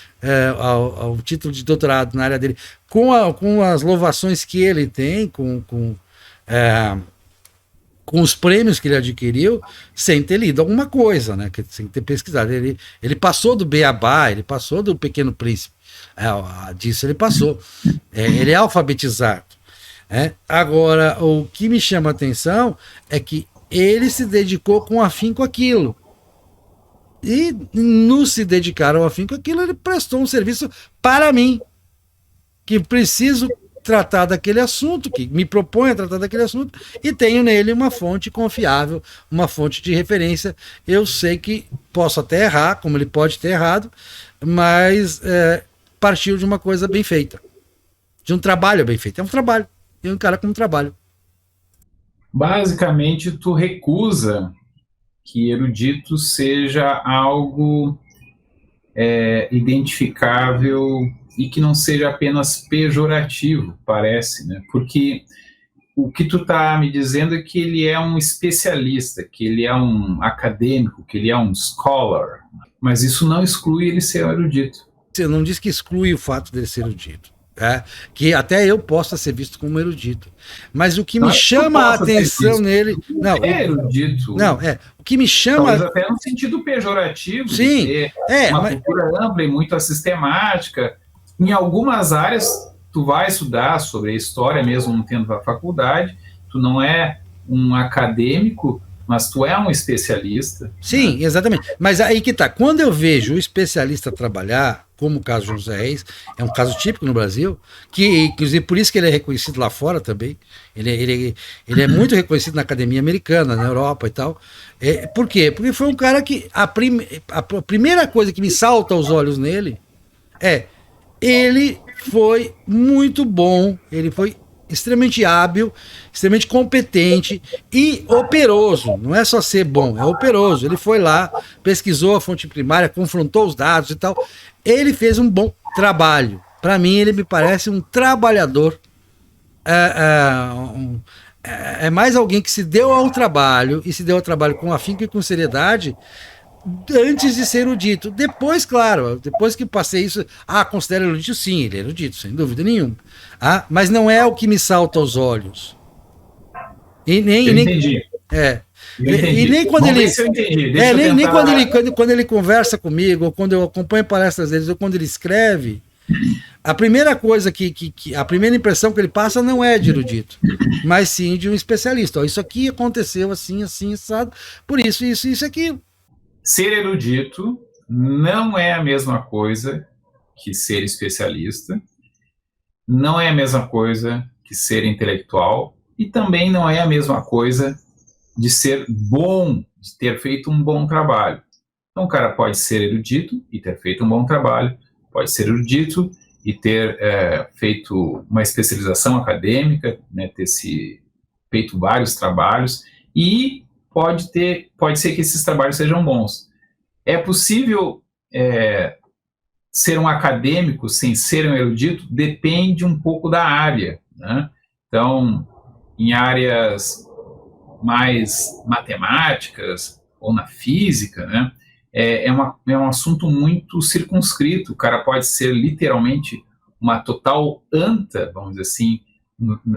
Speaker 2: ao título de doutorado na área dele, com as louvações que ele tem, com os prêmios que ele adquiriu, sem ter lido alguma coisa, né? Sem ter pesquisado. Ele passou do Beabá, ele passou do Pequeno Príncipe. Disso ele passou. Ele é alfabetizado. Agora, o que me chama a atenção é que ele se dedicou com afinco àquilo. E no se dedicar ao afinco àquilo, ele prestou um serviço para mim, que preciso tratar daquele assunto, que me propõe a tratar daquele assunto, e tenho nele uma fonte confiável, uma fonte de referência. Eu sei que posso até errar, como ele pode ter errado, mas partiu de uma coisa bem feita, de um trabalho bem feito. É um trabalho, eu encaro como um trabalho.
Speaker 1: Basicamente, tu recusa que erudito seja algo identificável e que não seja apenas pejorativo, parece, né? Porque o que tu tá me dizendo é que ele é um especialista, que ele é um acadêmico, que ele é um scholar, mas isso não exclui ele ser erudito.
Speaker 2: Você não diz que exclui o fato dele ser erudito. Que até eu possa ser visto como erudito. Mas o que me chama a atenção nele... Não,
Speaker 1: erudito.
Speaker 2: O que me chama...
Speaker 1: Talvez até no sentido pejorativo.
Speaker 2: Sim.
Speaker 1: De ter uma cultura ampla e muito sistemática. Em algumas áreas, tu vai estudar sobre a história mesmo não tendo a faculdade, tu não é um acadêmico, mas tu é um especialista.
Speaker 2: Sim, exatamente. Mas aí que tá. Quando eu vejo o especialista trabalhar, como o caso de José Reis, é um caso típico no Brasil, que inclusive por isso que ele é reconhecido lá fora também. Ele é muito reconhecido na academia americana, na Europa e tal. Por quê? Porque foi um cara que a primeira coisa que me salta aos olhos nele é ele foi muito bom, ele foi extremamente hábil, extremamente competente e operoso. Não é só ser bom, é operoso. Ele foi lá, pesquisou a fonte primária, confrontou os dados e tal. Ele fez um bom trabalho. Para mim, ele me parece um trabalhador. É mais alguém que se deu ao trabalho e se deu ao trabalho com afinco e com seriedade antes de ser erudito. Depois, claro, depois que passei isso, considero erudito? Sim, ele é erudito, sem dúvida nenhuma. Mas não é o que me salta aos olhos.
Speaker 1: Eu entendi.
Speaker 2: E nem quando quando ele conversa comigo, ou quando eu acompanho palestras deles, ou quando ele escreve, a primeira coisa a primeira impressão que ele passa não é de erudito, mas sim de um especialista. Isso aqui aconteceu assim, assim, assado, por isso, isso aqui.
Speaker 1: Ser erudito não é a mesma coisa que ser especialista, não é a mesma coisa que ser intelectual, e também não é a mesma coisa de ser bom, de ter feito um bom trabalho. Então, o cara pode ser erudito e ter feito um bom trabalho, pode ser erudito e ter feito uma especialização acadêmica, né, ter feito vários trabalhos, e pode ser que esses trabalhos sejam bons. É possível ser um acadêmico sem ser um erudito? Depende um pouco da área, né? Então, em áreas mais matemáticas ou na física, né, é um assunto muito circunscrito. O cara pode ser literalmente uma total anta, vamos dizer assim,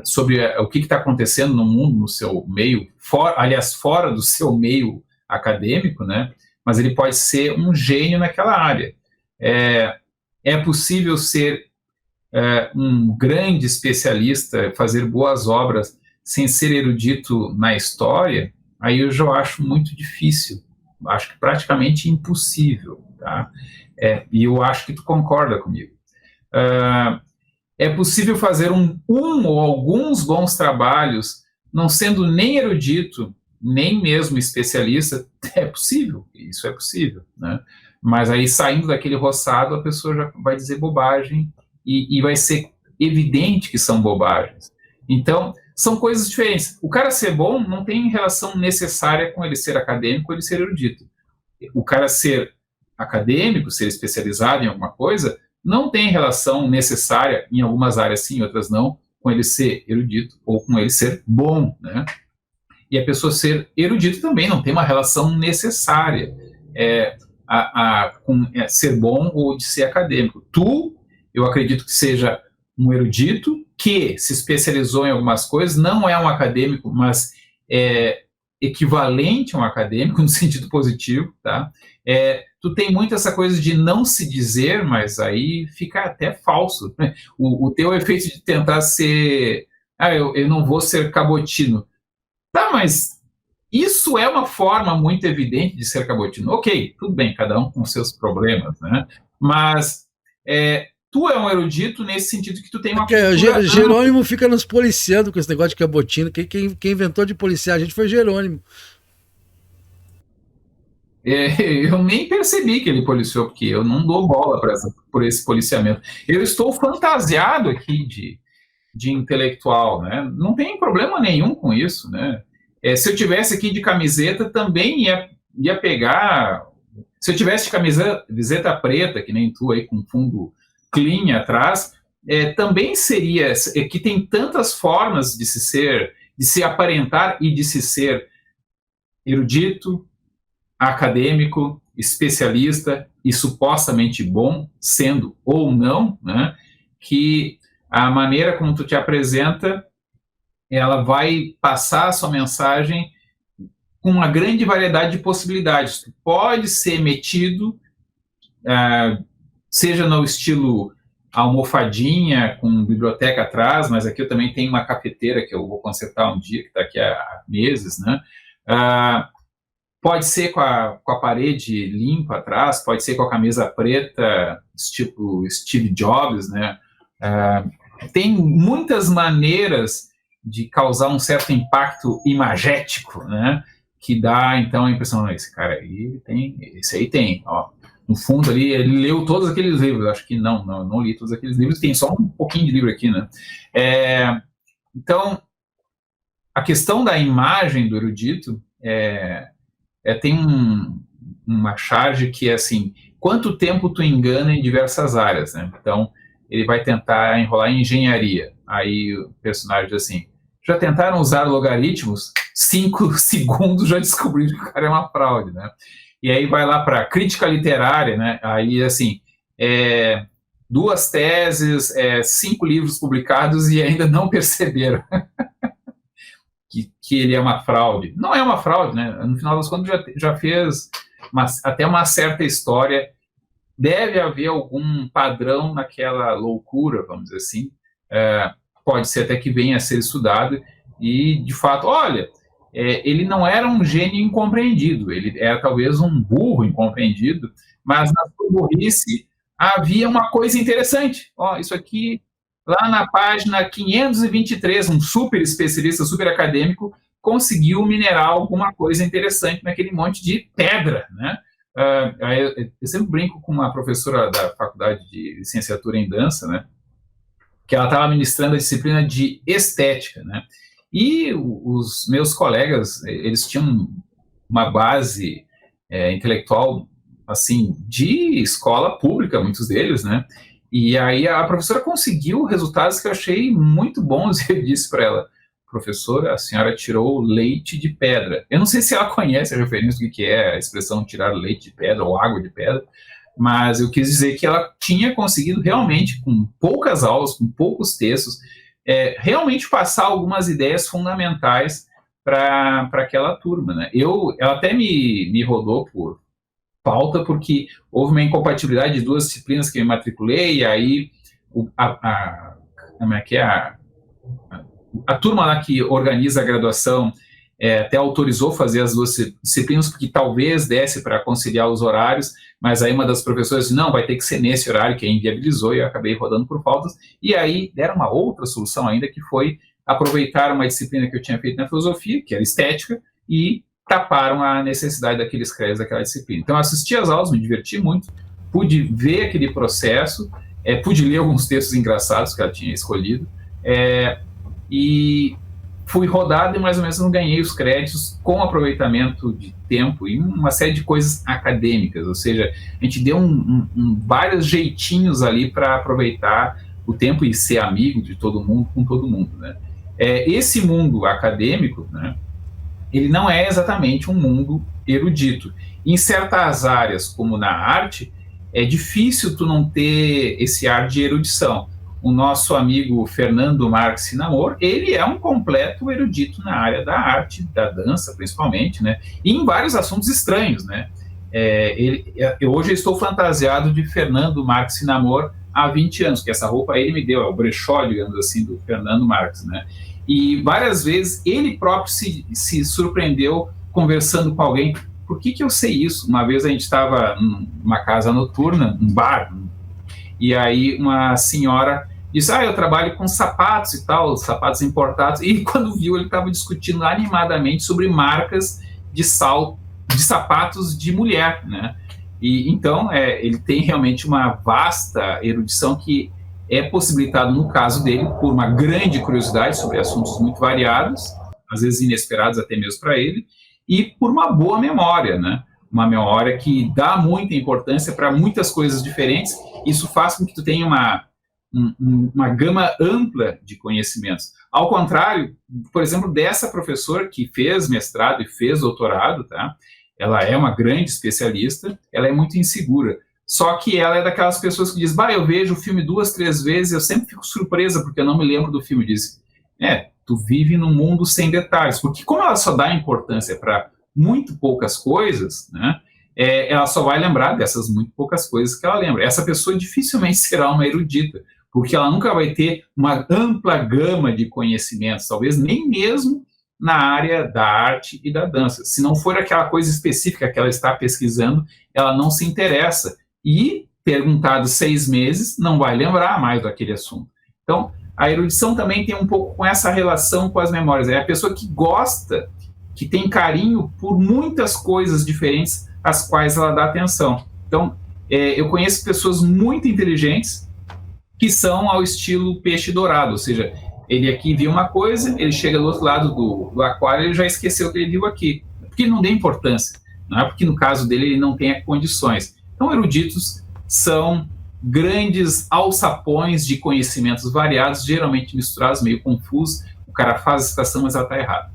Speaker 1: sobre o que está acontecendo no mundo, no seu meio, fora do seu meio acadêmico, né? Mas ele pode ser um gênio naquela área. É possível ser um grande especialista, fazer boas obras sem ser erudito na história? Aí eu já acho muito difícil, acho que praticamente impossível, tá? E eu acho que tu concorda comigo. É possível fazer um ou alguns bons trabalhos, não sendo nem erudito, nem mesmo especialista. É possível, isso é possível, né? Mas aí, saindo daquele roçado, a pessoa já vai dizer bobagem e vai ser evidente que são bobagens. Então, são coisas diferentes. O cara ser bom não tem relação necessária com ele ser acadêmico ou ele ser erudito. O cara ser acadêmico, ser especializado em alguma coisa, não tem relação necessária, em algumas áreas sim, em outras não, com ele ser erudito ou com ele ser bom, né? E a pessoa ser erudito também não tem uma relação necessária com ser bom ou de ser acadêmico. Eu acredito que seja um erudito que se especializou em algumas coisas, não é um acadêmico, mas é equivalente a um acadêmico no sentido positivo, tá? Tu tem muito essa coisa de não se dizer, mas aí fica até falso, né? O teu efeito de tentar ser... eu não vou ser cabotino. Tá, mas isso é uma forma muito evidente de ser cabotino. Ok, tudo bem, cada um com seus problemas, né? Mas tu é um erudito nesse sentido que tu tem uma cultura...
Speaker 2: Jerônimo fica nos policiando com esse negócio de cabotino. Quem inventou de policiar a gente foi Jerônimo.
Speaker 1: Eu nem percebi que ele policiou, porque eu não dou bola por esse policiamento. Eu estou fantasiado aqui de intelectual, né? Não tem problema nenhum com isso, né? Se eu tivesse aqui de camiseta, também ia pegar... Se eu tivesse de camiseta preta, que nem tu aí, com fundo clean atrás, também seria... que tem tantas formas de se aparentar e de se ser erudito, acadêmico, especialista e supostamente bom, sendo ou não, né? Que a maneira como tu te apresenta, ela vai passar a sua mensagem com uma grande variedade de possibilidades. Tu pode ser metido, seja no estilo almofadinha com biblioteca atrás, mas aqui eu também tenho uma cafeteira que eu vou consertar um dia, que está aqui há meses, né? Pode ser com a parede limpa atrás, pode ser com a camisa preta, tipo Steve Jobs, né? Tem muitas maneiras de causar um certo impacto imagético, né? Que dá, então, a impressão, esse cara aí tem, esse aí tem, ó. No fundo ali, ele leu todos aqueles livros, acho que não li todos aqueles livros, tem só um pouquinho de livro aqui, né? Então, a questão da imagem do erudito tem uma charge que é assim, quanto tempo tu engana em diversas áreas, né? Então, ele vai tentar enrolar em engenharia. Aí o personagem diz assim, já tentaram usar logaritmos? 5 segundos já descobriram que o cara é uma fraude, né? E aí vai lá para crítica literária, né? Aí, assim, 2 teses, 5 livros publicados e ainda não perceberam que ele é uma fraude. Não é uma fraude, né? No final das contas, já fez até uma certa história. Deve haver algum padrão naquela loucura, vamos dizer assim. Pode ser até que venha a ser estudado. E, de fato, olha, ele não era um gênio incompreendido. Ele era talvez um burro incompreendido, mas na sua burrice havia uma coisa interessante. Ó, isso aqui, lá na página 523, um super especialista, super acadêmico, conseguiu minerar alguma coisa interessante naquele monte de pedra, né? Eu sempre brinco com uma professora da faculdade de licenciatura em dança, né? Que ela estava ministrando a disciplina de estética, né? E os meus colegas, eles tinham uma base intelectual, assim, de escola pública, muitos deles, né? E aí a professora conseguiu resultados que eu achei muito bons, e eu disse para ela, professora, a senhora tirou leite de pedra. Eu não sei se ela conhece a referência do que é a expressão tirar leite de pedra ou água de pedra, mas eu quis dizer que ela tinha conseguido realmente, com poucas aulas, com poucos textos, realmente passar algumas ideias fundamentais para aquela turma, né? Ela até me rodou por pauta, porque houve uma incompatibilidade de 2 disciplinas que eu me matriculei, e aí a turma lá que organiza a graduação até autorizou fazer as 2 disciplinas, porque talvez desse para conciliar os horários, mas aí uma das professoras disse, não, vai ter que ser nesse horário, que inviabilizou, e eu acabei rodando por faltas, e aí deram uma outra solução ainda, que foi aproveitar uma disciplina que eu tinha feito na filosofia, que era estética, e taparam a necessidade daqueles créditos daquela disciplina. Então, eu assisti às aulas, me diverti muito, pude ver aquele processo, pude ler alguns textos engraçados que ela tinha escolhido, e fui rodado e mais ou menos não ganhei os créditos com aproveitamento de tempo e uma série de coisas acadêmicas, ou seja, a gente deu vários jeitinhos ali para aproveitar o tempo e ser amigo de todo mundo, com todo mundo, né? Esse mundo acadêmico, né, ele não é exatamente um mundo erudito. Em certas áreas, como na arte, é difícil tu não ter esse ar de erudição. O nosso amigo Fernando Marx Namor, ele é um completo erudito na área da arte, da dança, principalmente, né? E em vários assuntos estranhos, né? Hoje eu estou fantasiado de Fernando Marx Namor há 20 anos, que essa roupa ele me deu, é o brechó, digamos assim, do Fernando Marx, né? E várias vezes ele próprio se surpreendeu conversando com alguém. Por que eu sei isso? Uma vez a gente estava numa casa noturna, um bar, e aí uma senhora disse, eu trabalho com sapatos e tal, sapatos importados, e quando viu ele estava discutindo animadamente sobre marcas de sapatos de mulher, né? E então ele tem realmente uma vasta erudição que é possibilitado no caso dele por uma grande curiosidade sobre assuntos muito variados, às vezes inesperados até mesmo para ele, e por uma boa memória, né? Uma memória que dá muita importância para muitas coisas diferentes. Isso faz com que tu tenha uma gama ampla de conhecimentos. Ao contrário, por exemplo, dessa professora que fez mestrado e fez doutorado, tá? Ela é uma grande especialista, ela é muito insegura. Só que ela é daquelas pessoas que diz, eu vejo o filme 2, 3 vezes, eu sempre fico surpresa porque eu não me lembro do filme. Diz, tu vive num mundo sem detalhes, porque como ela só dá importância para muito poucas coisas, né? ela só vai lembrar dessas muito poucas coisas que ela lembra. Essa pessoa dificilmente será uma erudita, porque ela nunca vai ter uma ampla gama de conhecimentos, talvez nem mesmo na área da arte e da dança. Se não for aquela coisa específica que ela está pesquisando, ela não se interessa. E, perguntado 6 meses, não vai lembrar mais daquele assunto. Então, a erudição também tem um pouco com essa relação com as memórias. É a pessoa que gosta, que tem carinho por muitas coisas diferentes às quais ela dá atenção. Então, eu conheço pessoas muito inteligentes que são ao estilo peixe dourado, ou seja, ele aqui viu uma coisa, ele chega do outro lado do aquário e ele já esqueceu o que ele viu aqui, porque ele não deu importância, não é porque no caso dele ele não tenha condições. Então, eruditos são grandes alçapões de conhecimentos variados, geralmente misturados, meio confusos. O cara faz a citação, mas ela está errada.